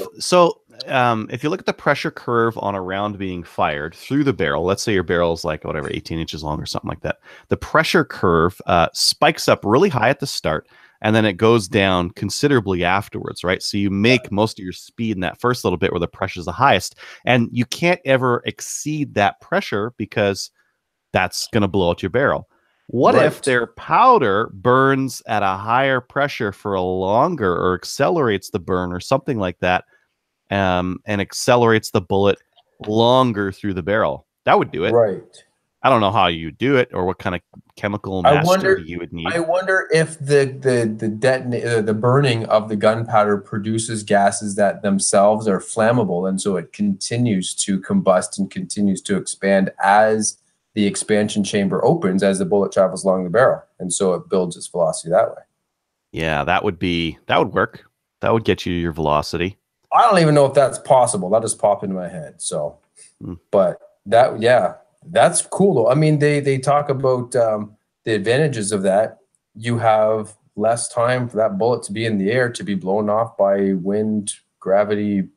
you look at the pressure curve on a round being fired through the barrel, let's say your barrel is like whatever 18 inches long or something like that, the pressure curve spikes up really high at the start, and then it goes down considerably afterwards, right? So you make most of your speed in that first little bit where the pressure is the highest, and you can't ever exceed that pressure because that's going to blow out your barrel. What if Right. their powder burns at a higher pressure for a longer, or accelerates the burn or something like that, and accelerates the bullet longer through the barrel. That would do it. Right. I don't know how you do it or what kind of chemical mastery you would need. I wonder if the burning of the gunpowder produces gases that themselves are flammable, and so it continues to combust and continues to expand as the expansion chamber opens, as the bullet travels along the barrel, and so it builds its velocity that way. Yeah, that would work. That would get you your velocity. I don't even know if that's possible. That just popped into my head. So, but that's cool though. I mean, they talk about the advantages of that. You have less time for that bullet to be in the air, to be blown off by wind, gravity,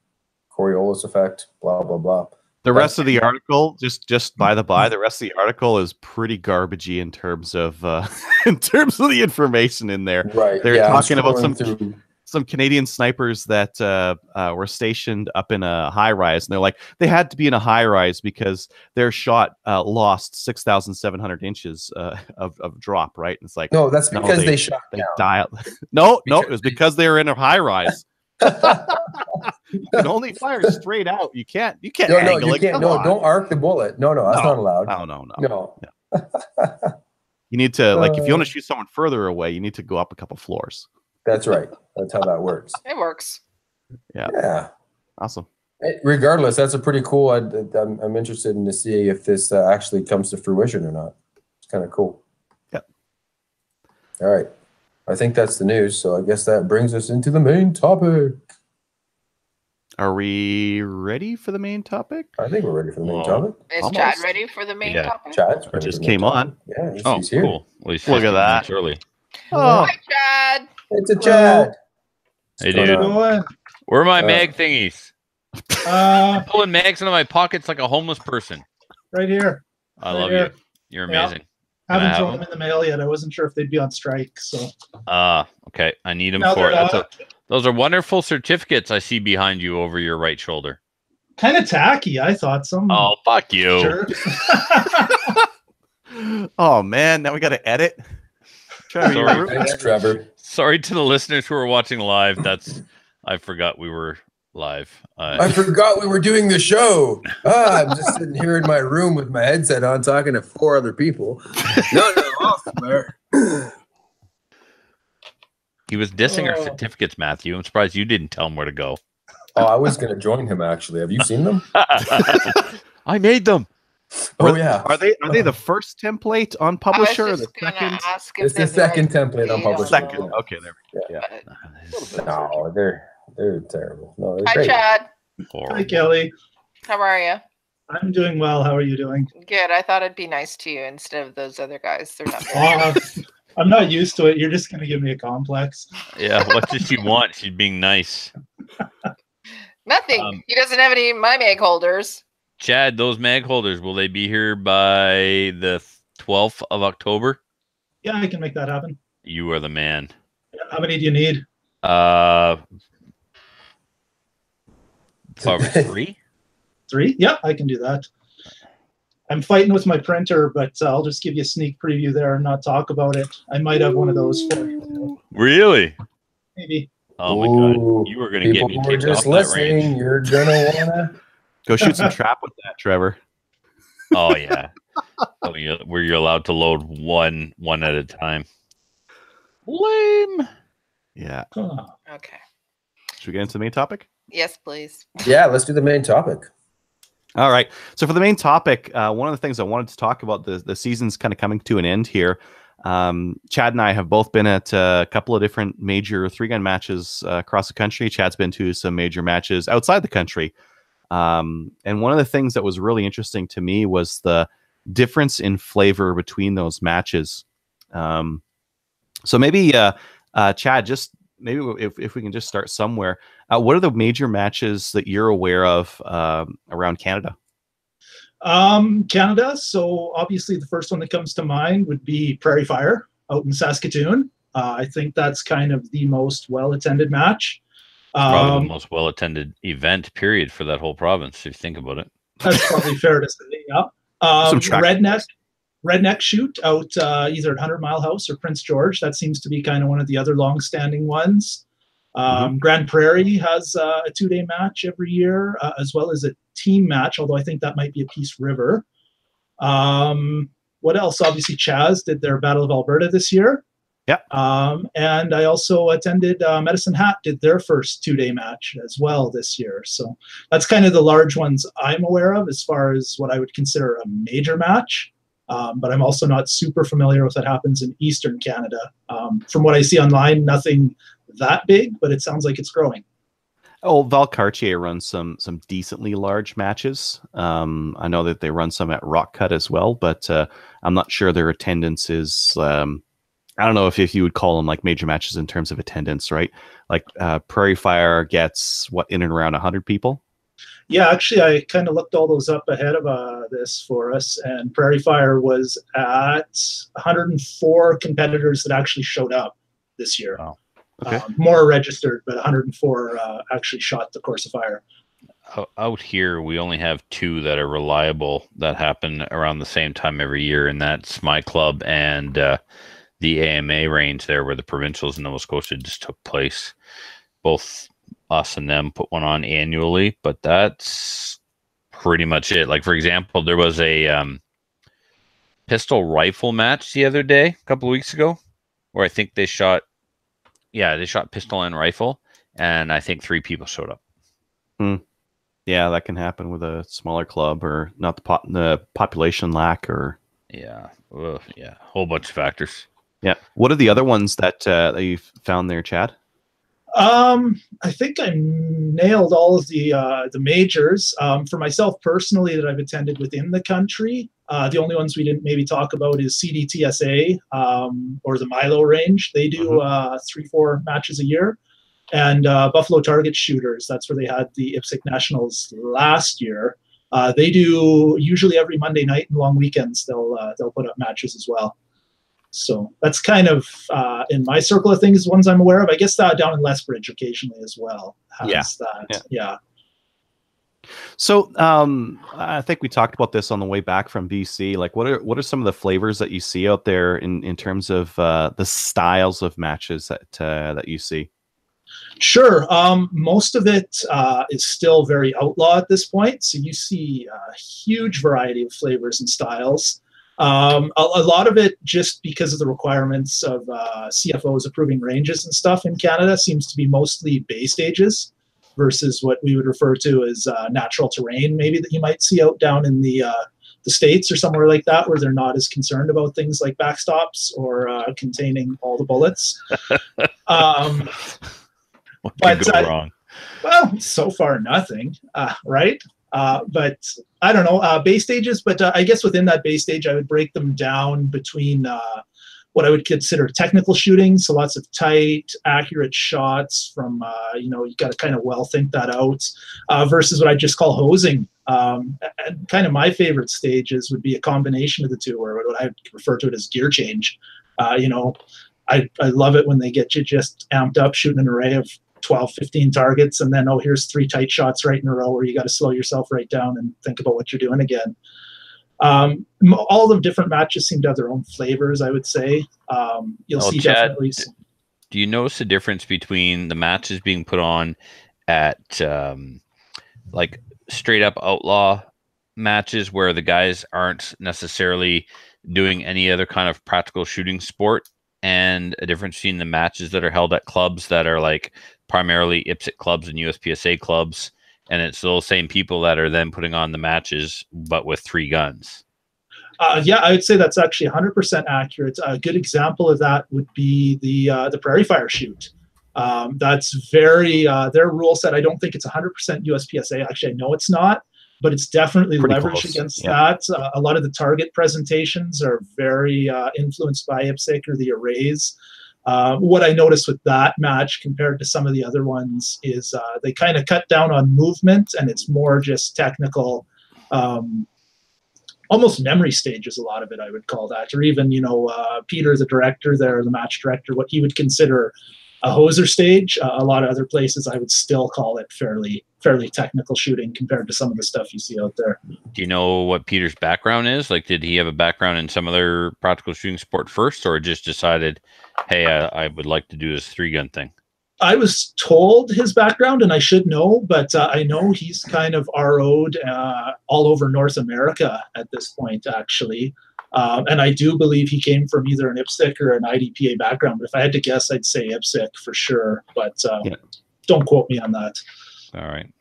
Coriolis effect, blah blah blah. The rest of the article, just by the by, the rest of the article is pretty garbagey in terms of the information in there. Right. They're talking about some Canadian snipers that were stationed up in a high rise, and they're like, they had to be in a high rise because their shot lost 6,700 inches of drop. Right? And it's like, no, that's because they shot. They dialed. No, it was because they were in a high rise. You can only fire straight out. You can't. No, you can't. No, don't arc the bullet. No, that's not allowed. No. You need to, like, if you want to shoot someone further away, you need to go up a couple floors. That's right. That's how that works. It works. Yeah. Awesome. Regardless, that's a pretty cool. I'm interested in to see if this actually comes to fruition or not. It's kind of cool. Yep. All right. I think that's the news. So I guess that brings us into the main topic. Are we ready for the main topic? I think we're ready for the main topic. Is Chad ready for the main topic? Chad just came on. Yeah, he's here. Cool. Well, he's look at that. Early. Oh, hi, Chad. It's a Chad. Hey, dude. Where are my mag thingies? I'm pulling mags into my pockets like a homeless person. Right here. I love you. You're amazing. I haven't thrown them in the mail yet. I wasn't sure if they'd be on strike. So. Okay. I need them for it. Those are wonderful certificates I see behind you over your right shoulder. Kind of tacky, I thought. Oh, fuck you. Sure. Oh, man. Now we got to edit. Thanks, Trevor. Sorry to the listeners who are watching live. I forgot we were live. I forgot we were doing the show. I'm just sitting here in my room with my headset on talking to 4 other people. No, awesome, there. He was dissing our certificates, Matthew. I'm surprised you didn't tell him where to go. Oh, I was going to join him, actually. Have you seen them? I made them. Oh, yeah. Are they the first template on Publisher or the second? It's the second template on Publisher. Second. Okay, there we go. Yeah. No, they're terrible. No, they're Hi, great. Chad. Hi, Kelly. How are you? I'm doing well. How are you doing? Good. I thought I'd be nice to you instead of those other guys. They're not very I'm not used to it. You're just going to give me a complex. Yeah, what does she want? She's being nice. Nothing. He doesn't have any of my mag holders. Chad, those mag holders, will they be here by the 12th of October? Yeah, I can make that happen. You are the man. How many do you need? Probably 3? 3? Yeah, I can do that. I'm fighting with my printer, but I'll just give you a sneak preview there and not talk about it. I might have one of those for you. Really? Maybe. Oh my God! You were going to get me kicked off that range. You're gonna wanna go shoot some trap with that, Trevor. Oh yeah, where you're allowed to load one at a time. Lame. Yeah. Okay. Should we get into the main topic? Yes, please. Yeah, let's do the main topic. All right. So for the main topic, one of the things I wanted to talk about, the season's kind of coming to an end here. Chad and I have both been at a couple of different major 3-gun matches across the country. Chad's been to some major matches outside the country. And one of the things that was really interesting to me was the difference in flavor between those matches. So maybe, Chad, just maybe if we can just start somewhere. What are the major matches that you're aware of around Canada? Canada. So obviously the first one that comes to mind would be Prairie Fire out in Saskatoon. I think that's kind of the most well-attended match. Probably the most well-attended event, period, for that whole province, if you think about it. That's probably fair to say, yeah. Redneck Shoot out either at 100 Mile House or Prince George. That seems to be kind of one of the other long-standing ones. Grand Prairie has a 2-day match every year, as well as a team match, although I think that might be a Peace River. What else? Obviously, Chaz did their Battle of Alberta this year. Yeah. And I also attended Medicine Hat did their first 2-day match as well this year. So that's kind of the large ones I'm aware of as far as what I would consider a major match. But I'm also not super familiar with what happens in Eastern Canada. From what I see online, nothing that big, but it sounds like it's growing. Oh, Valcartier runs some decently large matches. I know that they run some at Rock Cut as well, but I'm not sure their attendance is. I don't know if you would call them like major matches in terms of attendance, right? Like Prairie Fire gets in and around 100 people. Yeah, actually, I kind of looked all those up ahead of this for us, and Prairie Fire was at 104 competitors that actually showed up this year. Wow. Okay. More registered, but 104 actually shot the course of fire. Out here, we only have 2 that are reliable that happen around the same time every year, and that's my club and the AMA range there where the provincials in Nova Scotia just took place. Both us and them put one on annually, but that's pretty much it. Like, for example, there was a pistol rifle match the other day, a couple of weeks ago, where I think they shot pistol and rifle, and I think 3 people showed up. Yeah, that can happen with a smaller club or not the population lack or whole bunch of factors. Yeah. What are the other ones that you found there, Chad? I think I nailed all of the majors. For myself personally, that I've attended within the country, the only ones we didn't maybe talk about is CDTSA or the Milo range. They do 3-4 matches a year, and Buffalo Target Shooters. That's where they had the IPSC Nationals last year. They do usually every Monday night and long weekends. They'll put up matches as well. So that's kind of in my circle of things, ones I'm aware of. I guess down in Lethbridge occasionally as well has that. Yeah. So I think we talked about this on the way back from BC. Like, what are some of the flavors that you see out there in terms of the styles of matches that you see? Sure. Most of it is still very outlaw at this point. So you see a huge variety of flavors and styles. A lot of it, just because of the requirements of CFOs approving ranges and stuff in Canada, seems to be mostly bay stages versus what we would refer to as natural terrain, maybe that you might see out down in the States or somewhere like that, where they're not as concerned about things like backstops or containing all the bullets. What can go wrong? Well, so far nothing, right? But I don't know, base stages, but I guess within that base stage, I would break them down between what I would consider technical shooting. So lots of tight, accurate shots from, you got to kind of well think that out versus what I just call hosing. And kind of my favorite stages would be a combination of the two, or what I refer to it as gear change. I love it when they get you just amped up shooting an array of 12, 15 targets, and then, here's 3 tight shots right in a row where you got to slow yourself right down and think about what you're doing again. All the different matches seem to have their own flavors, I would say. You'll see Chad, definitely. Do you notice the difference between the matches being put on at like straight up outlaw matches where the guys aren't necessarily doing any other kind of practical shooting sport, and a difference between the matches that are held at clubs that are like primarily IPSC clubs and USPSA clubs, and it's those same people that are then putting on the matches, but with 3 guns? Yeah, I would say that's actually 100% accurate. A good example of that would be the Prairie Fire shoot. That's very their rule set. I don't think it's 100% USPSA. Actually, I know it's not, but it's definitely pretty leveraged close. against Yeah. that. A lot of the target presentations are very influenced by IPSC or the arrays. What I noticed with that match compared to some of the other ones is they kind of cut down on movement, and it's more just technical, almost memory stages, a lot of it, I would call that. Or even, Peter, the director there, the match director, what he would consider a hoser stage. A lot of other places, I would still call it fairly technical shooting compared to some of the stuff you see out there. Do you know what Peter's background is? Like, did he have a background in some other practical shooting sport first, or just decided, hey, I would like to do this 3-gun thing? I was told his background, and I should know, but I know he's kind of RO'd all over North America at this point, actually. And I do believe he came from either an IPSC or an IDPA background. But if I had to guess, I'd say IPSC for sure. But don't quote me on that. All right.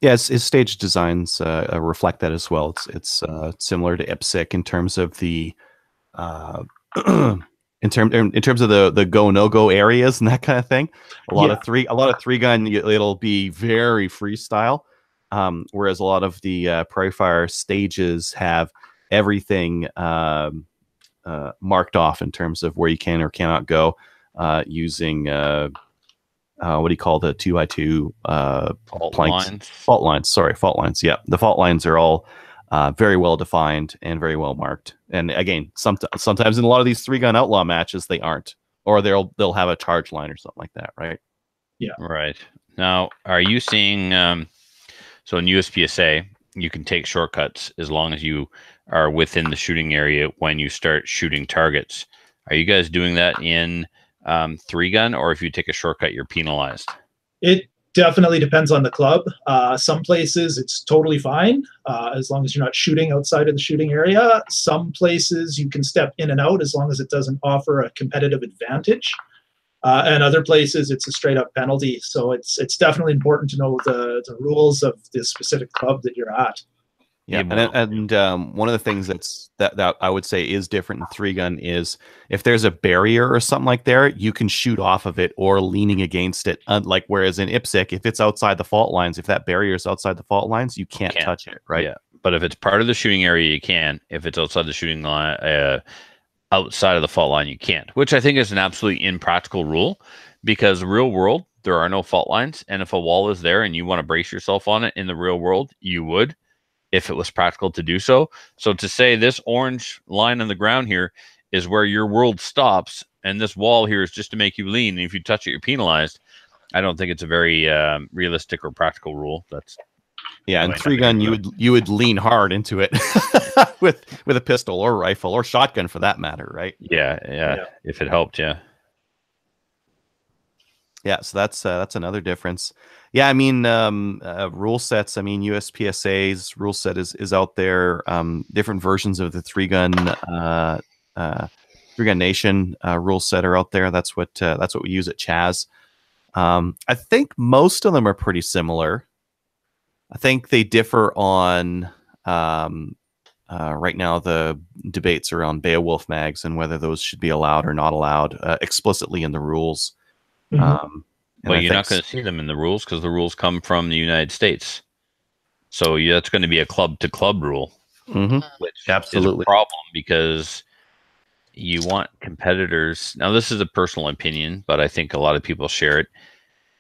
Yeah, his stage designs reflect that as well. It's similar to IPSC in terms of the in terms of the go no go areas and that kind of thing. A lot of three gun, it'll be very freestyle, whereas a lot of the Prairie Fire stages have everything marked off in terms of where you can or cannot go using what do you call the 2x2 Fault planks? lines. Fault lines. Sorry, fault lines. Yeah, the fault lines are all very well defined and very well marked. And again, sometimes in a lot of these 3-gun outlaw matches, they aren't, or they'll have a charge line or something like that, right? Yeah. Right. Now, are you seeing? So in USPSA, you can take shortcuts as long as you are within the shooting area when you start shooting targets. Are you guys doing that in 3-gun, or if you take a shortcut, you're penalized? It definitely depends on the club. Some places it's totally fine as long as you're not shooting outside of the shooting area. Some places you can step in and out as long as it doesn't offer a competitive advantage. And other places it's a straight up penalty. So it's definitely important to know the rules of the specific club that you're at. Yeah, and one of the things that I would say is different in 3-gun is if there's a barrier or something like there, you can shoot off of it or leaning against it. Like whereas in IPSC, if it's outside the fault lines, if that barrier is outside the fault lines, you can't touch it, right? Yeah, but if it's part of the shooting area, you can. If it's outside the shooting line, outside of the fault line, you can't. Which I think is an absolutely impractical rule, because real world there are no fault lines, and if a wall is there and you want to brace yourself on it in the real world, you would, if it was practical to do so. So to say this orange line on the ground here is where your world stops, and this wall here is just to make you lean, and if you touch it, you're penalized, I don't think it's a very realistic or practical rule. That's in 3-gun you would lean hard into it with a pistol or rifle or shotgun for that matter, right? Yeah. If it helped, yeah. Yeah, so that's another difference. Yeah, I mean, rule sets. I mean, USPSA's rule set is out there. Different versions of the 3-gun 3-gun Nation rule set are out there. That's what we use at Chaz. I think most of them are pretty similar. I think they differ on right now the debates around Beowulf mags and whether those should be allowed or not allowed explicitly in the rules. Mm-hmm. Well, you're not going to see them in the rules because the rules come from the United States. So that's going to be a club-to-club rule, which absolutely is a problem because you want competitors. Now, this is a personal opinion, but I think a lot of people share it.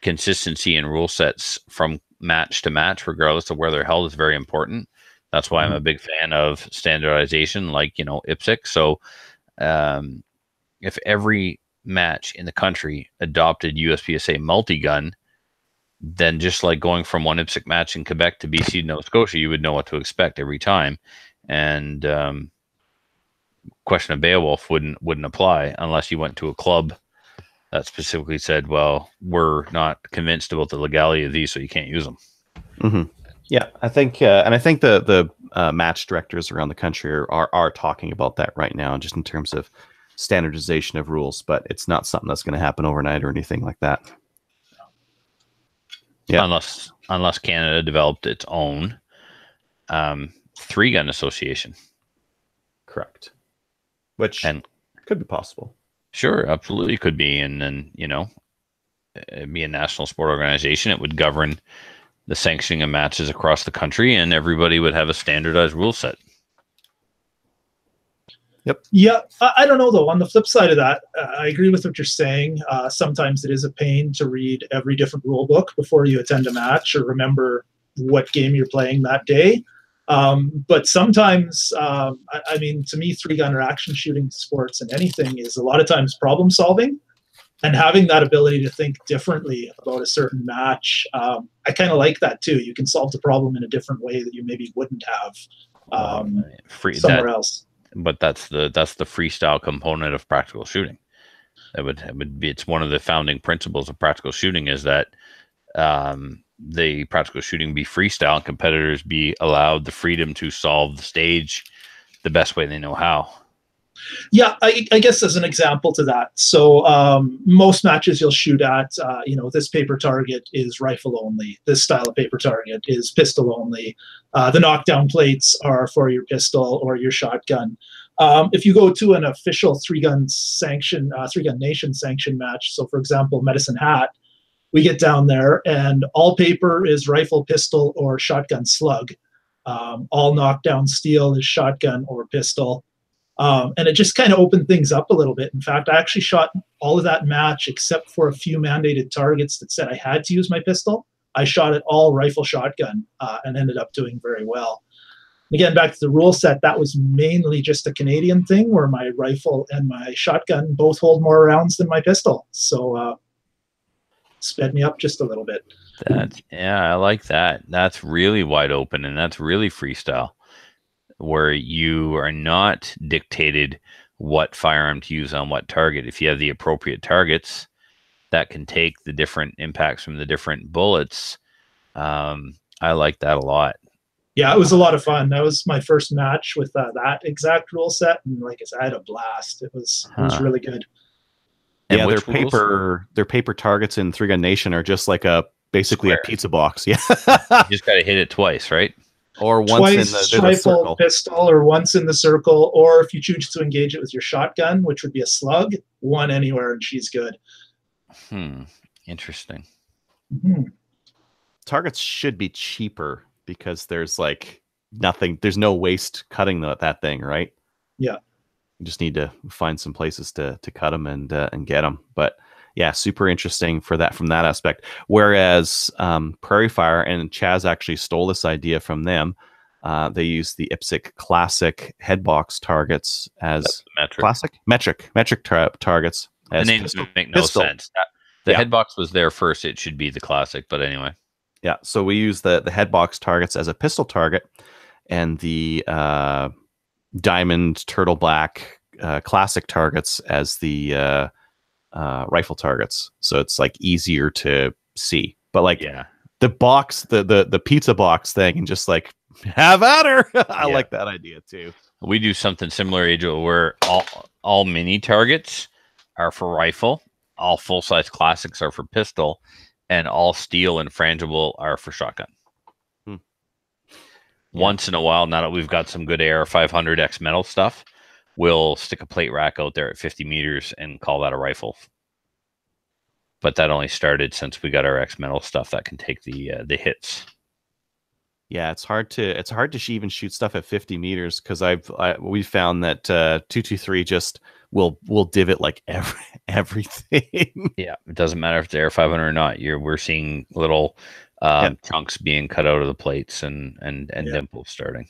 Consistency in rule sets from match to match, regardless of where they're held, is very important. That's why I'm a big fan of standardization, like IPSC. So, if every match in the country adopted USPSA multi-gun, then just like going from one IPSC match in Quebec to BC, Nova Scotia, you would know what to expect every time. And question of Beowulf wouldn't apply unless you went to a club that specifically said, well, we're not convinced about the legality of these, so you can't use them. Yeah, I think and I think the match directors around the country are talking about that right now, just in terms of standardization of rules, but it's not something that's going to happen overnight or anything like that. Yeah, unless Canada developed its own 3-gun association. Correct. Which could be possible. Sure, absolutely could be, and then it'd be a national sport organization. It would govern the sanctioning of matches across the country, and everybody would have a standardized rule set. Yep. Yeah, I don't know though. On the flip side of that, I agree with what you're saying. Sometimes it is a pain to read every different rule book before you attend a match or remember what game you're playing that day. But sometimes, I mean, to me, 3-gun or action shooting sports and anything is a lot of times problem solving, and having that ability to think differently about a certain match. I kind of like that too. You can solve the problem in a different way that you maybe wouldn't have somewhere else. But that's the freestyle component of practical shooting. It would be. It's one of the founding principles of practical shooting is that the practical shooting be freestyle and competitors be allowed the freedom to solve the stage the best way they know how. Yeah, I guess as an example to that. So most matches you'll shoot at, this paper target is rifle only. This style of paper target is pistol only. The knockdown plates are for your pistol or your shotgun. If you go to an official three-gun nation sanction match, so for example, Medicine Hat, we get down there and all paper is rifle, pistol, or shotgun slug. All knockdown steel is shotgun or pistol. And it just kind of opened things up a little bit. In fact, I actually shot all of that match except for a few mandated targets that said I had to use my pistol. I shot it all rifle shotgun and ended up doing very well. And again, back to the rule set, that was mainly just a Canadian thing where my rifle and my shotgun both hold more rounds than my pistol. So sped me up just a little bit. I like that. That's really wide open and that's really freestyle, where you are not dictated what firearm to use on what target. If you have the appropriate targets that can take the different impacts from the different bullets, I like that a lot. Yeah, it was a lot of fun. That was my first match with that exact rule set, and like I said, I had a blast. It was really good. And yeah, their paper targets in Three Gun Nation are just like basically Square. a pizza box. Yeah, You just got to hit it twice, right? or once Twice in the rifle, circle. pistol, or once in the circle, or if you choose to engage it with your shotgun, which would be a slug, one anywhere, and she's good. Interesting. Mm-hmm. Targets should be cheaper because there's like nothing. There's no waste cutting that thing, right? Yeah. You just need to find some places to cut them and get them. But yeah, super interesting from that aspect. Whereas Prairie Fire, and Chaz actually stole this idea from them. They use the IPSC Classic headbox targets as metric targets. The names make no sense. The headbox was there first. It should be the Classic, but anyway. Yeah, so we use the headbox targets as a pistol target, and the diamond turtle black Classic targets as the rifle targets. So it's like easier to see. But like the box, the pizza box thing, and just like have at her. I like that idea too. We do something similar, Adriel, where all mini targets are for rifle, all full size Classics are for pistol, and all steel and frangible are for shotgun. Once in a while, now that we've got some good AR 500X metal stuff, we'll stick a plate rack out there at 50 meters and call that a rifle. But that only started since we got our X metal stuff that can take the hits. Yeah, it's hard to even shoot stuff at 50 meters because we found that 223 just will divot like everything. Yeah, it doesn't matter if it's AR 500 or not. We're seeing little chunks being cut out of the plates and dimples starting.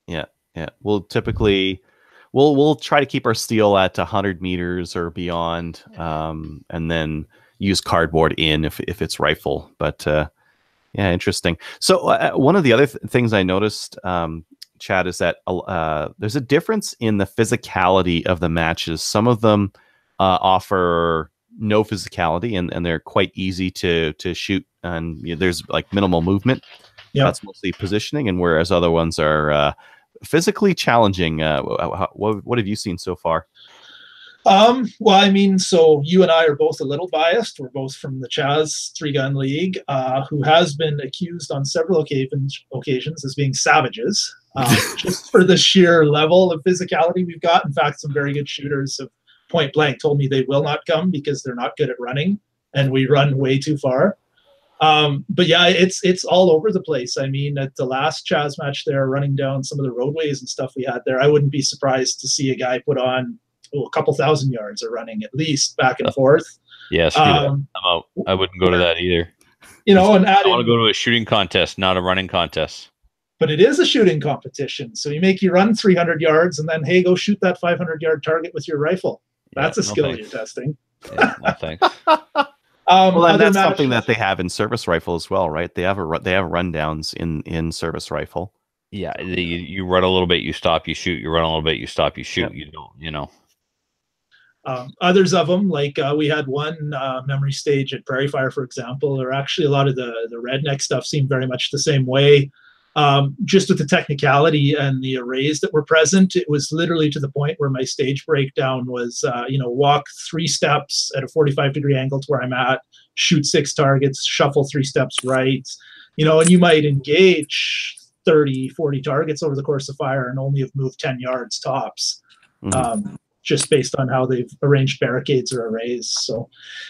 Yeah. We'll typically we'll try to keep our steel at 100 meters or beyond, and then use cardboard if it's rifle. But yeah, interesting. So one of the other things I noticed, Chad, is that there's a difference in the physicality of the matches. Some of them offer no physicality, and they're quite easy to shoot, and there's like minimal movement. Yeah, that's mostly positioning, and whereas other ones are physically challenging. What have you seen so far? Well, I mean, so you and I are both a little biased. We're both from the Chaz 3-Gun League, who has been accused on several occasions as being savages, just for the sheer level of physicality we've got. In fact, some very good shooters have point blank told me they will not come because they're not good at running, and we run way too far. But yeah, it's all over the place. I mean, at the last Chaz match there, running down some of the roadways and stuff we had there, I wouldn't be surprised to see a guy put on a couple thousand yards of running at least back and forth. Yes, I'm out. I wouldn't go to that either. And I want to go to a shooting contest, not a running contest. But it is a shooting competition, so you run 300 yards, and then hey, go shoot that 500-yard target with your rifle. That's a skill you're testing. Yeah, no thanks. Well, and that's something that they have in service rifle as well, right? They have rundowns in service rifle. Yeah, you run a little bit, you stop, you shoot. You run a little bit, you stop, you shoot. Yep. You don't, Others of them, like we had one memory stage at Prairie Fire, for example, or actually a lot of the redneck stuff seemed very much the same way. Just with the technicality and the arrays that were present, it was literally to the point where my stage breakdown was, walk 3 steps at a 45-degree angle to where I'm at, shoot 6 targets, shuffle 3 steps right, and you might engage 30, 40 targets over the course of fire and only have moved 10 yards tops. Mm-hmm. Just based on how they've arranged barricades or arrays. So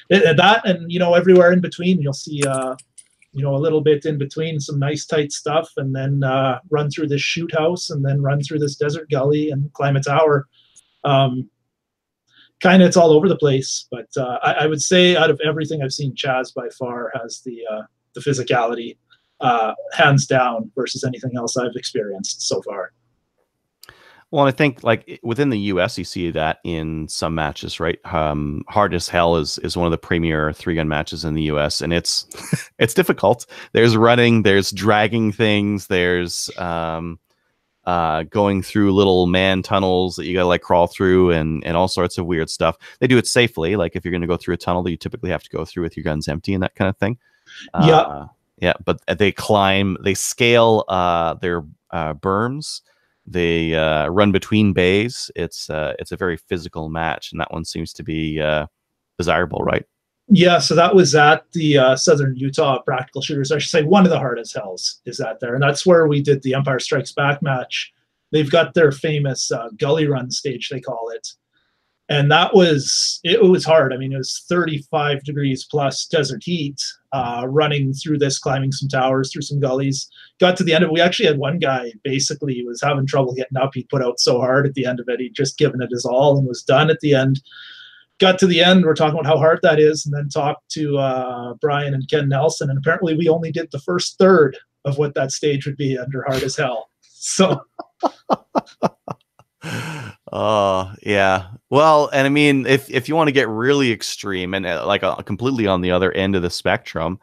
that, and, everywhere in between, you'll see, a little bit in between some nice tight stuff, and then run through this shoot house, and then run through this desert gully and climb a tower. Kind of, it's all over the place, but I would say out of everything I've seen, Chaz by far has the physicality hands down versus anything else I've experienced so far. Well, and I think like within the US, you see that in some matches, right? Hard as Hell is one of the premier 3-gun matches in the US, and it's difficult. There's running, there's dragging things, there's going through little man tunnels that you gotta like crawl through, and all sorts of weird stuff. They do it safely. Like if you're gonna go through a tunnel that you typically have to go through with your guns empty and that kind of thing. Yeah, but they scale their berms. They run between bays. It's a very physical match, and that one seems to be desirable, right? Yeah, so that was at the Southern Utah Practical Shooters. I should say one of the Hard as Hells is at there, and that's where we did the Empire Strikes Back match. They've got their famous gully run stage, they call it, and it was hard. I mean, it was 35 degrees plus desert heat, running through this, climbing some towers, through some gullies. Got to the end of it. We actually had one guy, basically, he was having trouble getting up. He put out so hard at the end of it. He'd just given it his all and was done at the end. Got to the end. We're talking about how hard that is, and then talked to Brian and Ken Nelson. And apparently we only did the first third of what that stage would be under Hard as Hell. So... Oh, yeah. Well, and I mean, if you want to get really extreme and completely on the other end of the spectrum,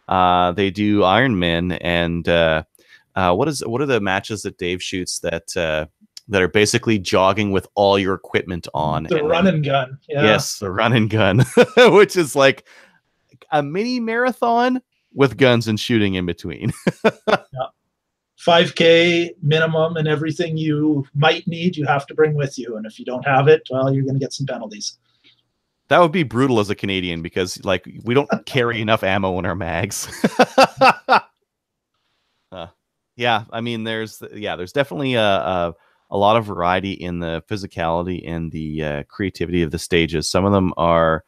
they do Ironman, and what are the matches that Dave shoots that are basically jogging with all your equipment on? The run and gun. Yeah. Yes, the run and gun, which is like a mini marathon with guns and shooting in between. Yeah. 5K minimum, and everything you might need, you have to bring with you. And if you don't have it, well, you're going to get some penalties. That would be brutal as a Canadian, because like we don't carry enough ammo in our mags. Yeah, I mean, there's definitely a lot of variety in the physicality and the creativity of the stages. Some of them are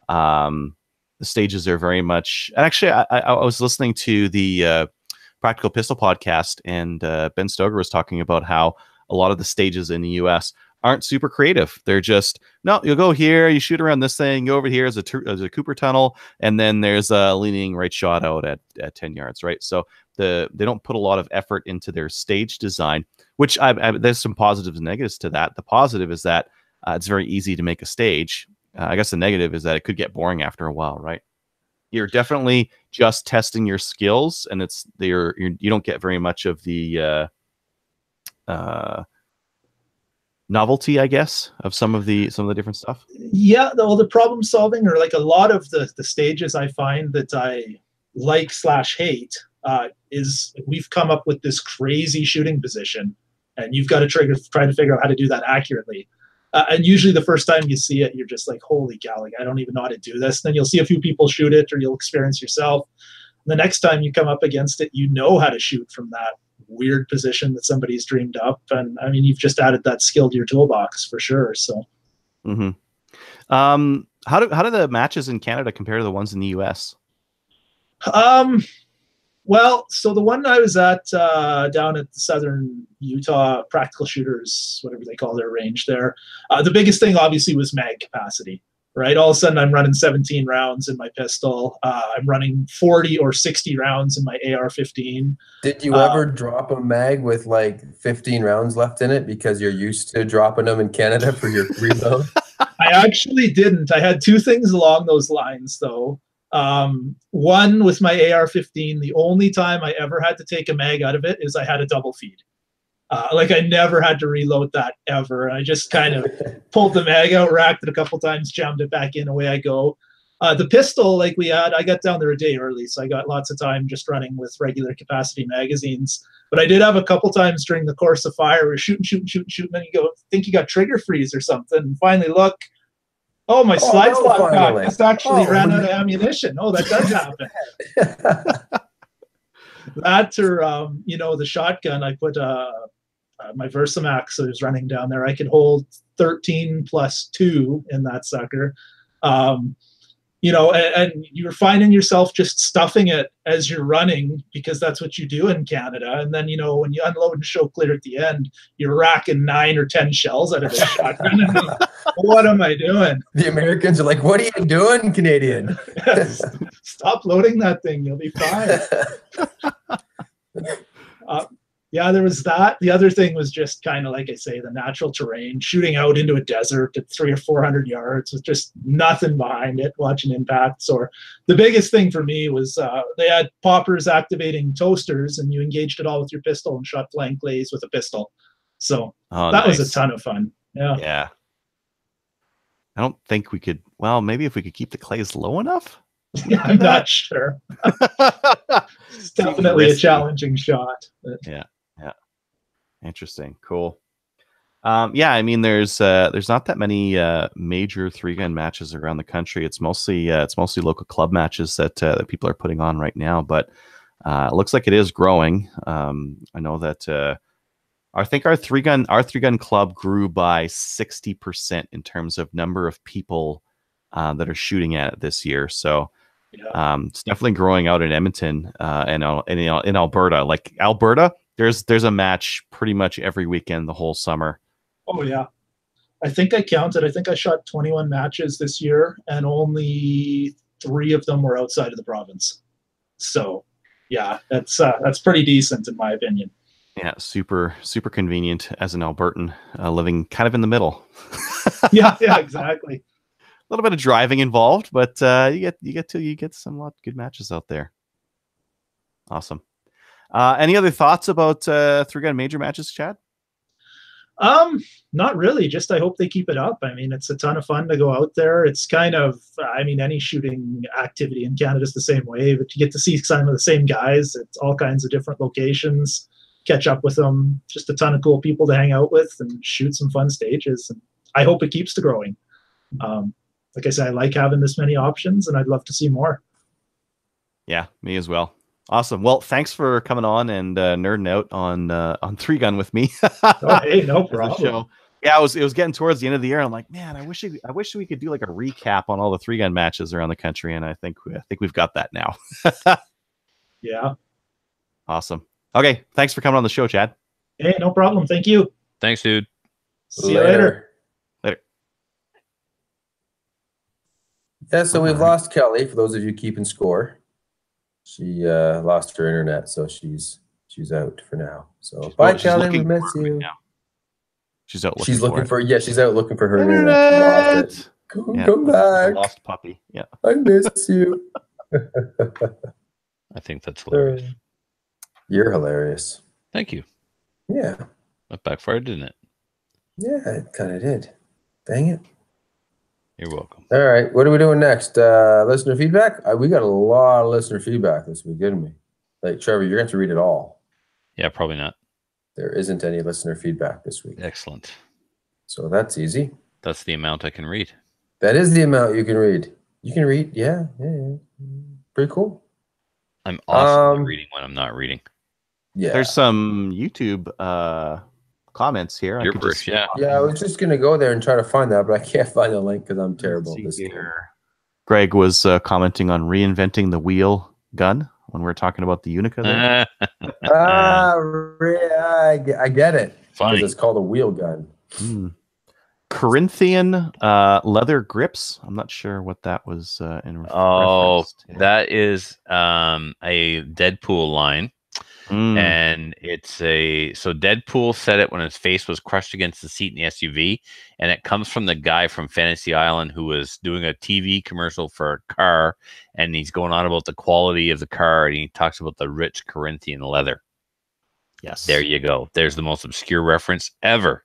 the stages are very much. And actually, I was listening to the Practical Pistol podcast, and Ben Stoger was talking about how a lot of the stages in the US aren't super creative. They're just, no, you'll go here, you shoot around this thing, go over here as a Cooper tunnel, and then there's a leaning right shot out at 10 yards, right? So they don't put a lot of effort into their stage design, which there's some positives and negatives to that. The positive is that it's very easy to make a stage. I guess the negative is that it could get boring after a while, right? You're definitely just testing your skills, and you don't get very much of the novelty, I guess, of some of the different stuff. Yeah, the problem solving, or like a lot of the stages I find that I like/hate is we've come up with this crazy shooting position, and you've got to try to figure out how to do that accurately. And usually the first time you see it, you're just like, holy cow, like, I don't even know how to do this. Then you'll see a few people shoot it, or you'll experience yourself. And the next time you come up against it, you know how to shoot from that weird position that somebody's dreamed up. And I mean, you've just added that skill to your toolbox for sure. So, how do the matches in Canada compare to the ones in the US? Well, so the one I was at down at the Southern Utah Practical Shooters, whatever they call their range there, the biggest thing obviously was mag capacity, right? All of a sudden I'm running 17 rounds in my pistol. I'm running 40 or 60 rounds in my AR-15. Did you ever drop a mag with like 15 rounds left in it because you're used to dropping them in Canada for your reload? I actually didn't. I had two things along those lines, though. One with my AR-15, the only time I ever had to take a mag out of it is I had a double feed. Like I never had to reload that ever. I just kind of pulled the mag out, racked it a couple times, jammed it back in, away I go. The pistol, like I got down there a day early, so I got lots of time just running with regular capacity magazines. But I did have a couple times during the course of fire where shooting, and then you go, think you got trigger freeze or something, and finally look, oh, my slide slot cock just actually ran out of ammunition. Oh, that does happen. That or, you know, the shotgun, I put my Versamax that was running down there. I could hold 13 plus 2 in that sucker. You know, and you're finding yourself just stuffing it as you're running because that's what you do in Canada. And then, you know, when you unload and show clear at the end, you're racking 9 or 10 shells out of this shotgun. What am I doing? The Americans are like, what are you doing, Canadian? Stop loading that thing. You'll be fine. Yeah, there was that. The other thing was just kind of, like I say, the natural terrain, shooting out into a desert at 300 or 400 yards with just nothing behind it, watching impacts. Or the biggest thing for me was they had poppers activating toasters, and you engaged it all with your pistol and shot flank lays with a pistol. So that was a ton of fun. Yeah. Yeah. I don't think we could. Well, maybe if we could keep the clays low enough. Yeah, I'm not sure. It's definitely a challenging shot. But. Yeah. Interesting. Cool. Yeah, I mean, there's not that many major 3-gun matches around the country. It's mostly local club matches that people are putting on right now. But it looks like it is growing. I know that I think our 3-gun club grew by 60% in terms of number of people that are shooting at it this year. So it's definitely growing out in Edmonton and in Alberta. Like Alberta, there's a match pretty much every weekend the whole summer. Oh yeah, I think I counted. I think I shot 21 matches this year, and only 3 of them were outside of the province. So yeah, that's pretty decent in my opinion. Yeah, super convenient as an Albertan living kind of in the middle. yeah, exactly. A little bit of driving involved, but you get some lot good matches out there. Awesome. Any other thoughts about 3-gun major matches, Chad? Not really. Just I hope they keep it up. I mean, it's a ton of fun to go out there. It's kind of, I mean, any shooting activity in Canada is the same way, but you get to see some of the same guys at all kinds of different locations, catch up with them. Just a ton of cool people to hang out with and shoot some fun stages. And I hope it keeps growing. Like I said, I like having this many options, and I'd love to see more. Yeah, me as well. Awesome. Well, thanks for coming on and nerding out on 3-gun with me. Oh, hey, no problem. Yeah, it was getting towards the end of the year. I'm like, man, I wish we could do like a recap on all the 3-gun matches around the country, and I think we've got that now. Yeah. Awesome. Okay, thanks for coming on the show, Chad. Hey, no problem. Thank you. Thanks, dude. See you later. Yeah, so we've lost Kelly, for those of you keeping score. She lost her internet, so she's out for now. So bye, Kelly. We miss you. Right, she's out. She's looking for she's out looking for her internet. She lost it. Come back. Lost puppy. Yeah. I miss you. I think that's hilarious. You're hilarious. Thank you. Yeah. That backfired, didn't it? Yeah, it kind of did. Dang it. You're welcome. All right, what are we doing next? Listener feedback? We got a lot of listener feedback this week, didn't we? Like, Trevor, you're going to have to read it all. Yeah, probably not. There isn't any listener feedback this week. Excellent. So that's easy. That's the amount I can read. That is the amount you can read. You can read, yeah. Pretty cool. I'm awesome at reading when I'm not reading. Yeah. There's some YouTube comments here. Your first, yeah. Yeah, I was just going to go there and try to find that, but I can't find the link because I'm terrible at this game. Greg was commenting on reinventing the wheel gun when we were talking about the Unica there. I get it. Funny. It's called a wheel gun. Corinthian leather grips. I'm not sure what that was in reference to. That is a Deadpool line. And so Deadpool said it when his face was crushed against the seat in the SUV, and it comes from the guy from Fantasy Island who was doing a TV commercial for a car, and he's going on about the quality of the car, and he talks about the rich Corinthian leather. Yes. There you go. There's the most obscure reference ever.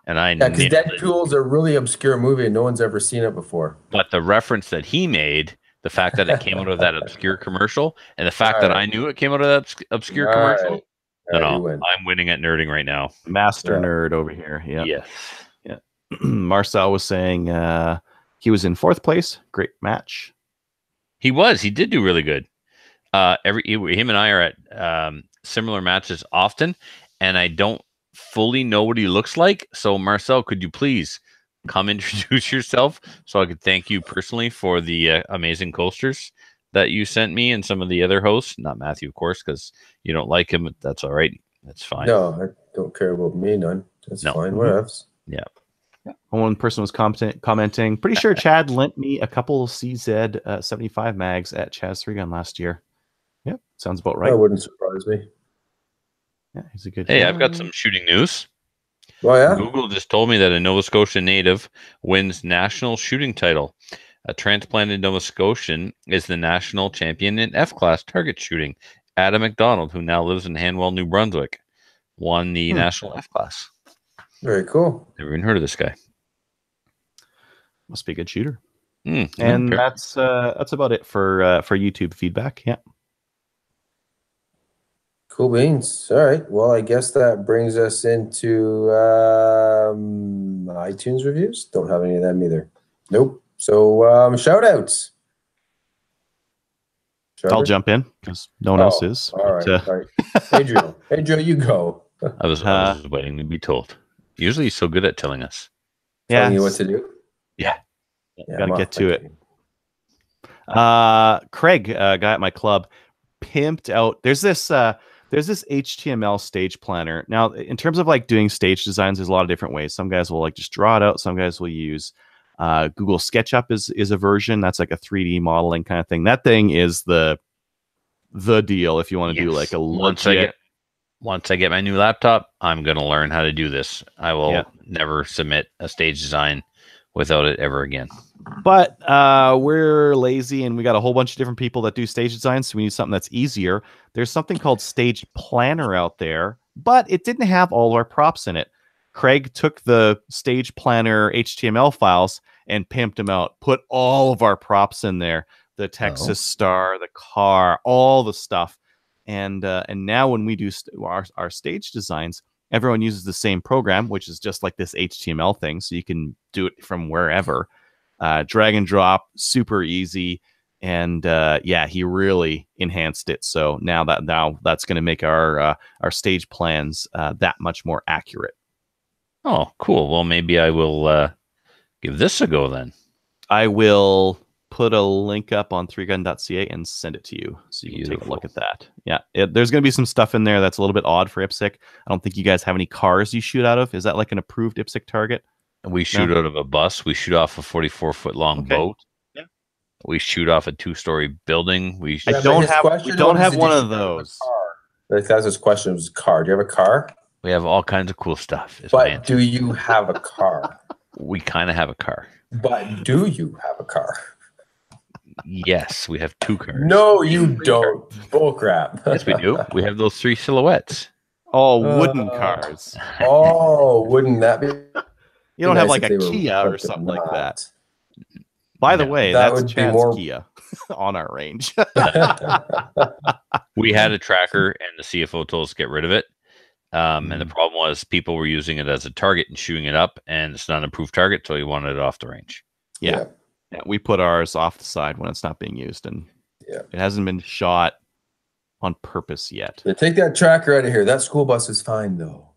And I Yeah, because nailed it. Deadpool's a really obscure movie and no one's ever seen it before. But the reference that he made, the fact that it came out of that obscure commercial, and the fact that I knew it came out of that obscure commercial, You win. I'm winning at nerding right now. Master nerd over here. Yeah. Yes. Yeah. Marcel was saying he was in 4th place. Great match. He was. He did do really good. Him and I are at similar matches often, and I don't fully know what he looks like. So, Marcel, could you please come introduce yourself so I could thank you personally for the amazing coasters that you sent me and some of the other hosts? Not Matthew, of course, because you don't like him. That's all right. That's fine. No, I don't care about me none. That's fine. What else? Yeah. One person was commenting, pretty sure Chad lent me a couple CZ 75 mags at Chad's 3 Gun last year. Yep, sounds about right. That wouldn't surprise me. Yeah, he's a good Hey, guy. I've got some shooting news. Oh, yeah? Google just told me that a Nova Scotia native wins national shooting title. A transplanted Nova Scotian is the national champion in F-class target shooting. Adam McDonald, who now lives in Hanwell, New Brunswick, won the national F-class. Very cool. Never even heard of this guy. Must be a good shooter. And that's about it for YouTube feedback. Yeah. Cool beans. All right. Well, I guess that brings us into iTunes reviews. Don't have any of them either. Nope. So shout outs. I'll jump in because no one else is. All right. All right. Adriel, you go. I was waiting to be told. Usually he's so good at telling us. Telling you what to do? Yeah. Gotta get to it. Craig, guy at my club, pimped out. There's this HTML stage planner. Now, in terms of like doing stage designs, there's a lot of different ways. Some guys will like just draw it out. Some guys will use Google SketchUp is a version that's like a 3D modeling kind of thing. That thing is the deal if you want to do like a legit. Once I get my new laptop, I'm going to learn how to do this. I will never submit a stage design without it ever again. But we're lazy and we got a whole bunch of different people that do stage designs, so we need something that's easier. There's something called Stage Planner out there, but it didn't have all our props in it. Craig took the Stage Planner HTML files and pimped them out, put all of our props in there, the Texas Star, the car, all the stuff. And now when we do our stage designs, everyone uses the same program, which is just like this HTML thing. So you can do it from wherever, drag and drop, super easy. And he really enhanced it. So now that's going to make our stage plans that much more accurate. Oh, cool. Well, maybe I will give this a go then. I will put a link up on 3gun.ca and send it to you so you can take a look at that. Yeah, there's going to be some stuff in there that's a little bit odd for IPSC. I don't think you guys have any cars you shoot out of. Is that like an approved IPSC target? We shoot out of a bus. We shoot off a 44-foot long boat. Yeah. We shoot off a 2-story building. We don't have one of those. That's his question. Was car? Do you have a car? We have all kinds of cool stuff. But do you have a car? We kind of have a car. But do you have a car? Yes, we have 2 cars. No, you don't. Bullcrap. Yes, we do. We have those 3 silhouettes. Oh, wooden cars. Oh, wouldn't that be? You don't have like a Kia or something like that. By the way, that's Chad's Kia on our range. We had a tracker, and the CFO told us to get rid of it. And the problem was people were using it as a target and shooting it up, and it's not an approved target, so he wanted it off the range. Yeah, we put ours off the side when it's not being used, and it hasn't been shot on purpose yet. Yeah, take that tracker out of here. That school bus is fine, though.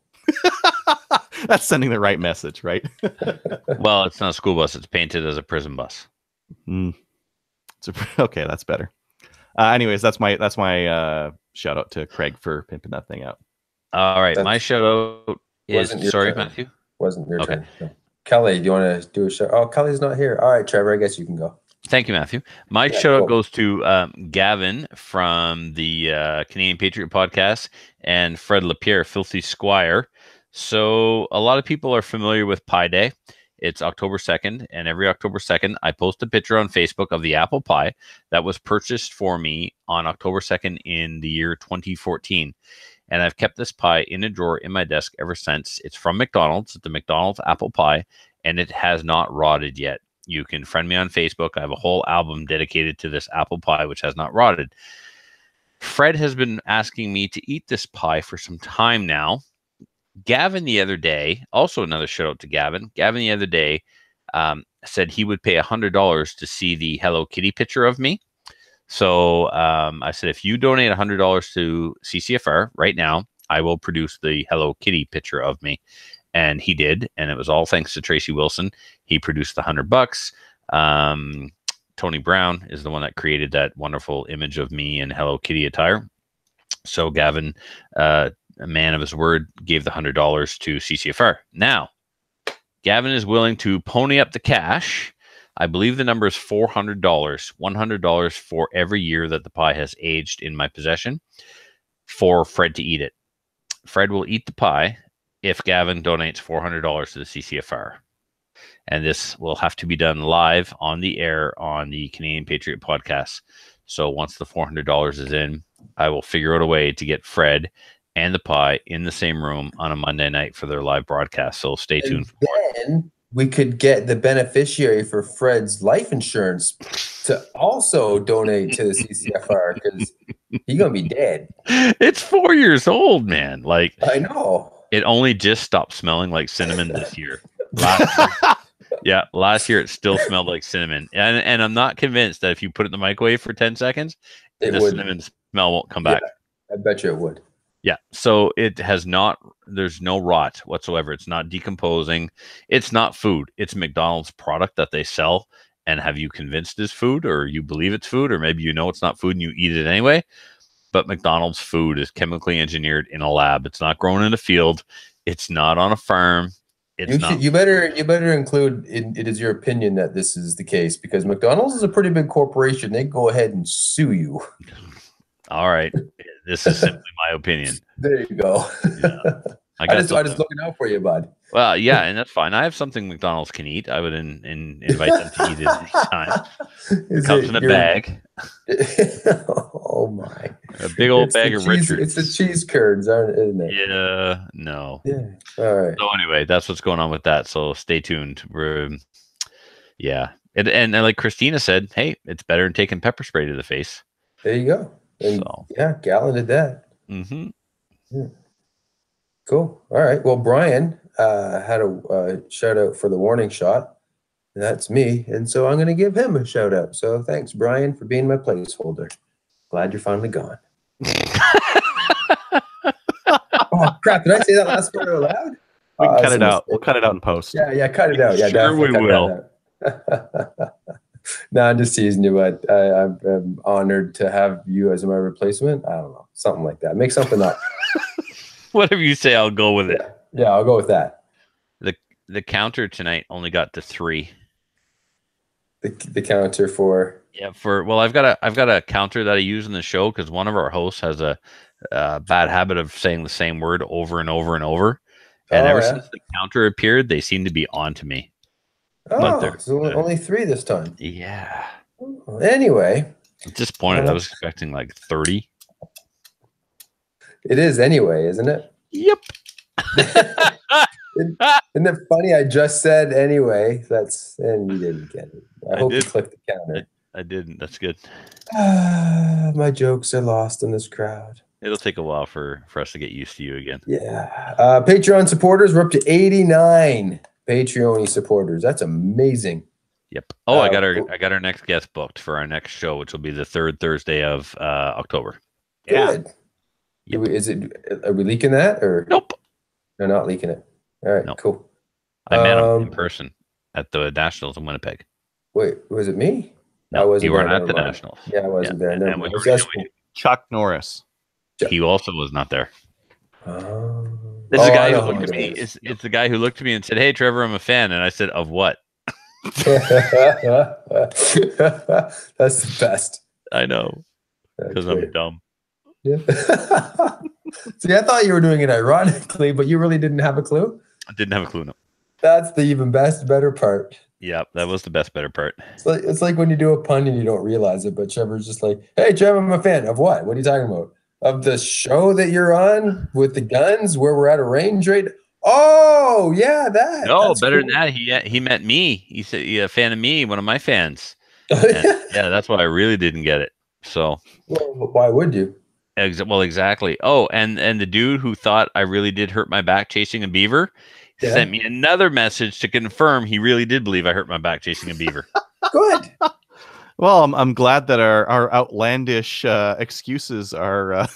That's sending the right message, right? Well, it's not a school bus. It's painted as a prison bus. Okay, that's better. Anyways, that's my shout out to Craig for pimping that thing out. All right, my shout out is Matthew. Wasn't your turn. No. Kelly, do you want to do a shout? Oh, Kelly's not here. All right, Trevor, I guess you can go. Thank you, Matthew. My shout out goes to Gavin from the Canadian Patriot podcast and Fred Lapierre, Filthy Squire. So a lot of people are familiar with Pi Day. It's October 2nd, and every October 2nd, I post a picture on Facebook of the apple pie that was purchased for me on October 2nd in the year 2014. And I've kept this pie in a drawer in my desk ever since. It's from McDonald's, the McDonald's apple pie, and it has not rotted yet. You can friend me on Facebook. I have a whole album dedicated to this apple pie, which has not rotted. Fred has been asking me to eat this pie for some time now. Gavin the other day, also another shout out to Gavin. Gavin the other day said he would pay $100 to see the Hello Kitty picture of me. So I said, if you donate $100 to CCFR right now, I will produce the Hello Kitty picture of me. And he did, and it was all thanks to Tracy Wilson. He produced the $100. Tony Brown is the one that created that wonderful image of me in Hello Kitty attire. So Gavin, a man of his word, gave the $100 to CCFR. Now, Gavin is willing to pony up the cash. I believe the number is $400, $100 for every year that the pie has aged in my possession for Fred to eat it. Fred will eat the pie if Gavin donates $400 to the CCFR. And this will have to be done live on the air on the Canadian Patriot podcast. So once the $400 is in, I will figure out a way to get Fred and the pie in the same room on a Monday night for their live broadcast. So stay tuned. Then we could get the beneficiary for Fred's life insurance to also donate to the CCFR because he's going to be dead. It's 4 years old, man. Like, I know. It only just stopped smelling like cinnamon this year. Last year it still smelled like cinnamon. And I'm not convinced that if you put it in the microwave for 10 seconds, the cinnamon smell won't come back. I bet you it would. Yeah. So it has not, there's no rot whatsoever. It's not decomposing. It's not food. It's McDonald's product that they sell. And have you convinced it's food, or you believe it's food, or maybe you know it's not food and you eat it anyway? But McDonald's food is chemically engineered in a lab. It's not grown in a field. It's not on a farm. You better include it is your opinion that this is the case, because McDonald's is a pretty big corporation. They go ahead and sue you. All right. This is simply my opinion. There you go. Yeah. I just looking out for you, bud. Well, yeah, and that's fine. I have something McDonald's can eat. I would invite them to eat it anytime. It comes in a bag. Oh my! A big old bag of Richards. It's the cheese curds, isn't it? Yeah. No. Yeah. All right. So anyway, that's what's going on with that. So stay tuned. And like Christina said, hey, it's better than taking pepper spray to the face. There you go. And yeah, Gallon did that. Mm-hmm. Yeah. Cool. All right. Well, Brian had a shout out for the warning shot. And that's me. And so I'm going to give him a shout out. So thanks, Brian, for being my placeholder. Glad you're finally gone. Oh, crap. Did I say that last part out loud? We can cut it out. We'll cut it out in post. Yeah, cut it out. Yeah, sure we will. No, I'm just teasing you, but I'm honored to have you as my replacement. I don't know. Something like that. Make something up. Whatever you say, I'll go with it. Yeah, I'll go with that. The counter tonight only got to 3. The counter for I've got a counter that I use in the show because one of our hosts has a bad habit of saying the same word over and over and over. And ever since the counter appeared, they seem to be on to me. Oh, so only 3 this time. Yeah. Anyway, I'm disappointed. I was expecting like 30. It is anyway, isn't it? Yep. Isn't it funny? I just said anyway. And you didn't get it. I hope you clicked the counter. I didn't. That's good. My jokes are lost in this crowd. It'll take a while for us to get used to you again. Yeah. Patreon supporters, we're up to 89 Patreon supporters. That's amazing. Yep. Oh, I got our next guest booked for our next show, which will be the 3rd Thursday of October. Good. Yeah. Are we leaking that or nope? No, not leaking it. All right, nope. Cool. I met him in person at the Nationals in Winnipeg. Wait, was it me? No, I wasn't. You weren't at the Nationals. Yeah, I wasn't there. And Chuck Norris. He also was not there. Oh. This is the guy who looked at me. It's the guy who looked at me and said, "Hey, Trevor, I'm a fan." And I said, "Of what?" That's the best. I know, because I'm dumb. Yeah. See, I thought you were doing it ironically, but you really didn't have a clue? I didn't have a clue. No. That's the even better part. Yeah, that was the better part. It's like when you do a pun and you don't realize it, but Trevor's just like, "Hey, Trevor, I'm a fan of what? What are you talking about?" of the show that you're on with the guns where we're at a range right? Oh, yeah, that. No, that's better cool. than that. He met me. He said, "Yeah, a fan of me, one of my fans." Oh, And, yeah, that's why I really didn't get it. So, well, why would you? well, exactly. Oh, and the dude who thought I really did hurt my back chasing a beaver Yeah. sent me another message to confirm he really did believe I hurt my back chasing a beaver. Good. Well, I'm glad that our outlandish excuses are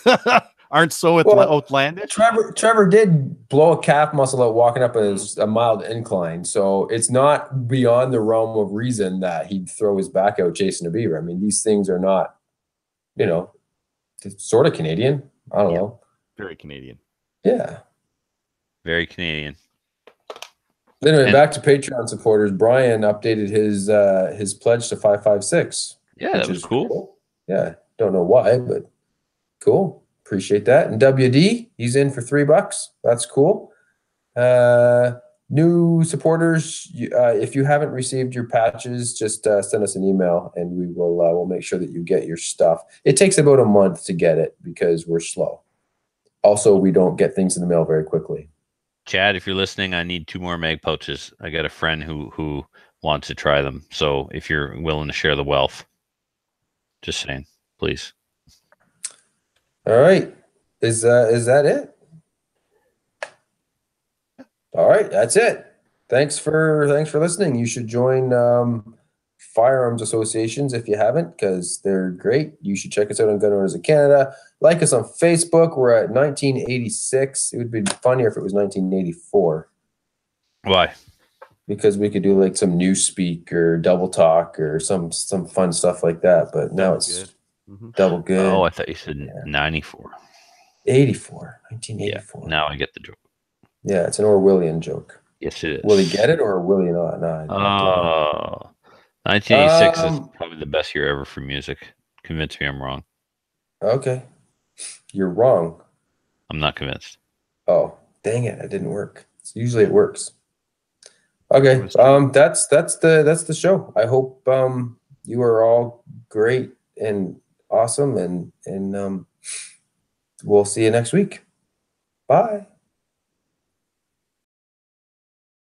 aren't so Well, outlandish. Trevor did blow a calf muscle out walking up a mild incline, so it's not beyond the realm of reason that he'd throw his back out chasing a beaver. I mean, these things are not, sort of Canadian. I don't know. Very Canadian. Yeah. Very Canadian. Anyway, back to Patreon supporters. Brian updated his pledge to 556. Yeah, that was cool. Yeah, don't know why, but cool. Appreciate that. And WD, he's in for $3. That's cool. New supporters, if you haven't received your patches, just send us an email and we will we'll make sure that you get your stuff. It takes about a month to get it because we're slow. Also, we don't get things in the mail very quickly. Chad, if you're listening, I need 2 more mag pouches. I got a friend who wants to try them. So if you're willing to share the wealth, just saying, please. All right. Is that it? All right, that's it. Thanks for listening. You should join firearms associations if you haven't, because they're great. You should check us out on Gun Owners of Canada. Like us on Facebook. We're at 1986. It would be funnier if it was 1984. Why? Because we could do like some Newspeak or Double Talk or some fun stuff like that. But now it's Double Good. Oh, I thought you said 94. 84. 1984. Yeah, now I get the joke. Yeah, it's an Orwellian joke. Yes, it is. Will he get it or will he not? No, 1986 is probably the best year ever for music. Convince me I'm wrong. Okay. You're wrong. I'm not convinced. Oh, dang it. It didn't work. Usually it works. Okay. That's the show. I hope you are all great and awesome and we'll see you next week. Bye.